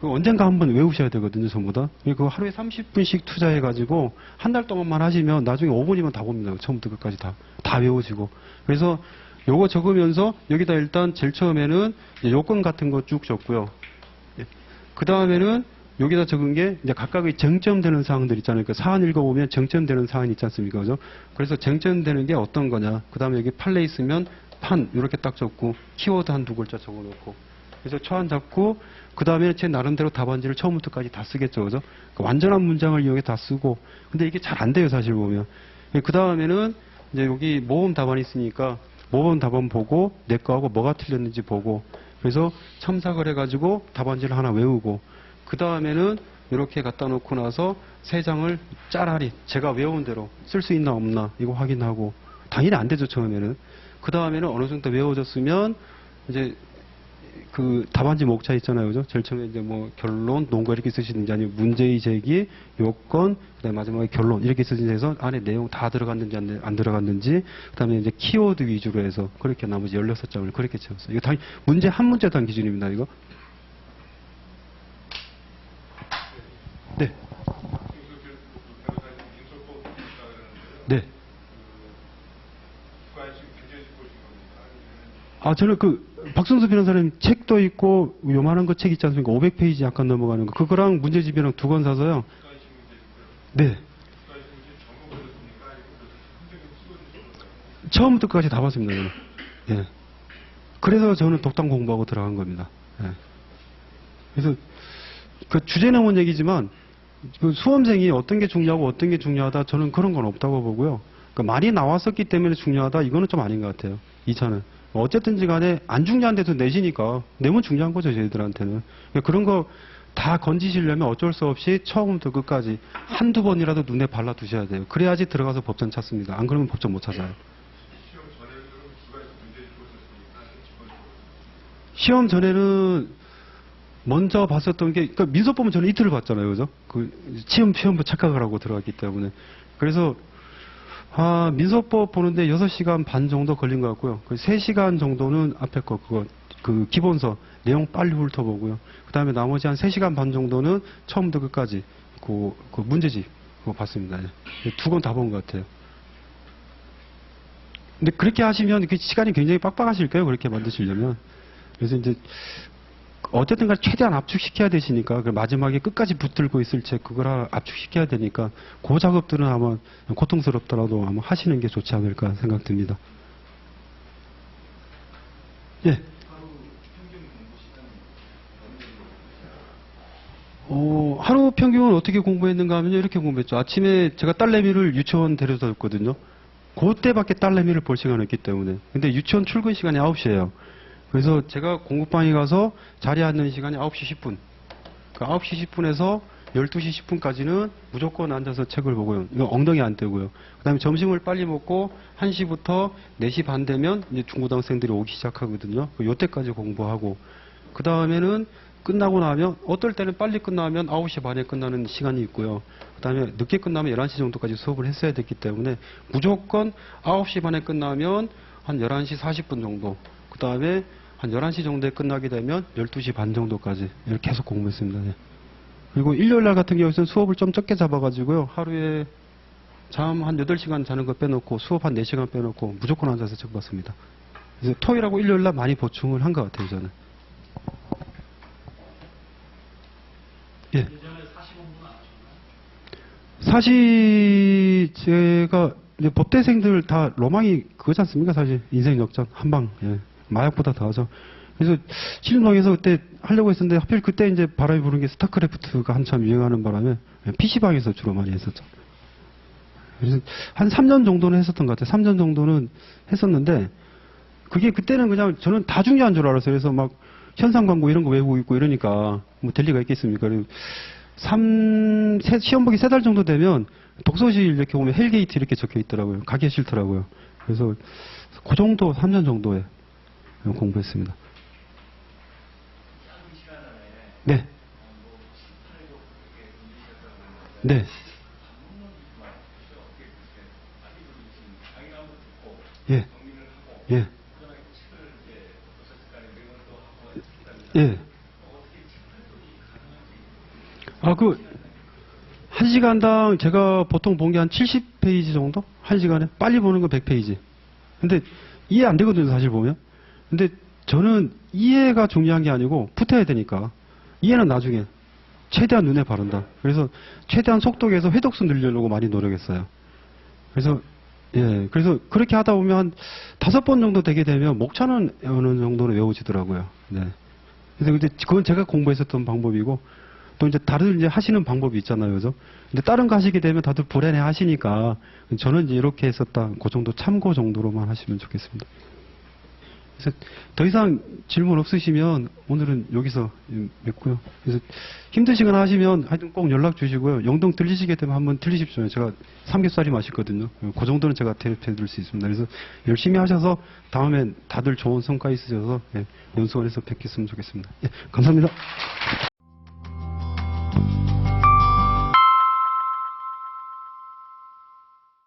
언젠가 한번 외우셔야 되거든요. 전부 다. 그거 하루에 30분씩 투자해가지고 한 달 동안만 하시면 나중에 5분이면 다 봅니다. 처음부터 끝까지 다 외우시고. 그래서 요거 적으면서 여기다 일단 제일 처음에는 요건 같은 거 쭉 적고요. 그 다음에는 여기다 적은 게 이제 각각의 쟁점되는 사항들 있잖아요. 그러니까 사안 읽어보면 쟁점되는 사안이 있지 않습니까? 그죠? 그래서 쟁점되는 게 어떤 거냐. 그 다음에 여기 판례 있으면 판 이렇게 딱 적고 키워드 한 2글자 적어놓고 그래서 초안 잡고 그 다음에 제 나름대로 답안지를 처음부터까지 다 쓰겠죠. 그죠? 그러니까 완전한 문장을 이용해 다 쓰고 근데 이게 잘 안 돼요. 사실 보면. 그 다음에는 이제 여기 모범 답안이 있으니까 모범 답안 보고 내 거하고 뭐가 틀렸는지 보고 그래서 첨삭을 해가지고 답안지를 하나 외우고 그 다음에는 이렇게 갖다 놓고 나서 3장을 짜라리 제가 외운 대로 쓸 수 있나 없나 이거 확인하고 당연히 안 되죠. 처음에는. 그 다음에는 어느 정도 외워졌으면 이제 그 답안지 목차 있잖아요. 그죠? 제일 처음에 이제 뭐 결론, 논거 이렇게 쓰시든지 아니면 문제의 제기, 요건, 그 다음에 마지막에 결론 이렇게 쓰시든지 해서 안에 내용 다 들어갔는지 안 들어갔는지 그 다음에 이제 키워드 위주로 해서 그렇게 나머지 16장을 그렇게 채웠어요. 이거 당연히 문제 한 문제당 기준입니다. 이거. 네. 네. 저는 박승수 변호사님 책도 있고 요만한 거 책 있지 않습니까? 500페이지 약간 넘어가는 거. 그거랑 문제집이랑 2권 사서요. 네. 처음부터 끝까지 다 봤습니다. 저는. 예. 그래서 저는 독단 공부하고 들어간 겁니다. 예. 그래서 그 주제 넘은 얘기지만 그 수험생이 어떤 게 중요하고 어떤 게 중요하다 저는 그런 건 없다고 보고요. 그러니까 많이 나왔었기 때문에 중요하다 이거는 좀 아닌 것 같아요. 2차는. 어쨌든지 간에 안 중요한데도 내시니까 내면 중요한 거죠 저희들한테는. 그러니까 그런 거 다 건지시려면 어쩔 수 없이 처음부터 끝까지 한두 번이라도 눈에 발라두셔야 돼요. 그래야지 들어가서 법전 찾습니다. 안 그러면 법전 못 찾아요. 시험 전에는 먼저 봤었던 게, 그러니까 민소법은 저는 이틀을 봤잖아요, 그죠? 그 시험부 착각을 하고 들어갔기 때문에. 그래서 민소법 보는데 6시간 반 정도 걸린 것 같고요. 그 3시간 정도는 앞에 거 그거 그 기본서 내용 빨리 훑어보고요. 그다음에 나머지 한 3시간 반 정도는 처음부터 끝까지 그 문제집 그거 봤습니다. 2권 다 본 것 같아요. 근데 그렇게 하시면 그 시간이 굉장히 빡빡하실 거예요. 그렇게 만드시려면. 그래서 이제 어쨌든 간에 최대한 압축시켜야 되시니까 마지막에 끝까지 붙들고 있을 책 그걸 압축시켜야 되니까 그 작업들은 아마 고통스럽더라도 아마 하시는 게 좋지 않을까 생각됩니다. 예. 하루 평균은 어떻게 공부했는가 하면 이렇게 공부했죠. 아침에 제가 딸내미를 유치원 데려다 줬거든요. 그때밖에 딸내미를 볼 시간이 없기 때문에. 근데 유치원 출근 시간이 9시예요. 그래서 제가 공부방에 가서 자리에 앉는 시간이 9시 10분. 그 9시 10분에서 12시 10분까지는 무조건 앉아서 책을 보고요. 이거 엉덩이 안 떼고요. 그 다음에 점심을 빨리 먹고 1시부터 4시 반 되면 이제 중고등학생들이 오기 시작하거든요. 요때까지 공부하고. 그 다음에는 끝나고 나면, 어떨 때는 빨리 끝나면 9시 반에 끝나는 시간이 있고요. 그 다음에 늦게 끝나면 11시 정도까지 수업을 했어야 됐기 때문에 무조건 9시 반에 끝나면 한 11시 40분 정도. 그 다음에 한 11시 정도에 끝나게 되면 12시 반 정도까지 이렇게 계속 공부했습니다. 네. 그리고 일요일 날 같은 경우에는 수업을 좀 적게 잡아가지고요. 하루에 잠 한 8시간 자는 거 빼놓고 수업 한 4시간 빼놓고 무조건 앉아서 책 봤습니다. 그래서 토요일하고 일요일 날 많이 보충을 한 것 같아요, 저는. 예. 사실 제가 이제 법대생들 다 로망이 그거지 않습니까? 사실 인생 역전 한방. 예. 마약보다 더 하죠. 그래서 신림동에서 그때 하려고 했었는데 하필 그때 이제 바람이 부는 게 스타크래프트가 한참 유행하는 바람에 PC방에서 주로 많이 했었죠. 그래서 한 3년 정도는 했었던 것 같아요. 3년 정도는 했었는데 그게 그때는 그냥 저는 다 중요한 줄 알았어요. 그래서 막 현상 광고 이런 거 외우고 있고 이러니까 뭐 될 리가 있겠습니까? 시험 보기 3달 정도 되면 독서실 이렇게 오면 헬게이트 이렇게 적혀 있더라고요. 가기 싫더라고요. 그래서 그 정도 3년 정도에 공부했습니다. 네. 네. 예. 예. 예. 한 시간당 제가 보통 본 게 한 70페이지 정도? 한 시간에? 빨리 보는 거 100페이지. 근데 이해 안 되거든요, 사실 보면. 근데 저는 이해가 중요한 게 아니고 붙어야 되니까. 이해는 나중에. 최대한 눈에 바른다. 그래서 최대한 속독해서 회독수 늘리려고 많이 노력했어요. 그래서 그렇게 하다 보면 한 5번 정도 되게 되면 목차는 어느 정도는 외워지더라고요. 네. 그래서 근데 그건 제가 공부했었던 방법이고 또 이제 다른 이제 하시는 방법이 있잖아요. 그죠? 근데 다른 거 하시게 되면 다들 불안해 하시니까 저는 이제 이렇게 했었다. 그 정도 참고 정도로만 하시면 좋겠습니다. 그래서 더 이상 질문 없으시면 오늘은 여기서 맺고요. 그래서 힘드시거나 하시면 하여튼 꼭 연락 주시고요. 영동 들리시게 되면 한번 들리십시오. 제가 삼겹살이 맛있거든요. 그 정도는 제가 대접해 드릴 수 있습니다. 그래서 열심히 하셔서 다음엔 다들 좋은 성과 있으셔서 연수원에서 뵙겠으면 좋겠습니다. 예, 감사합니다.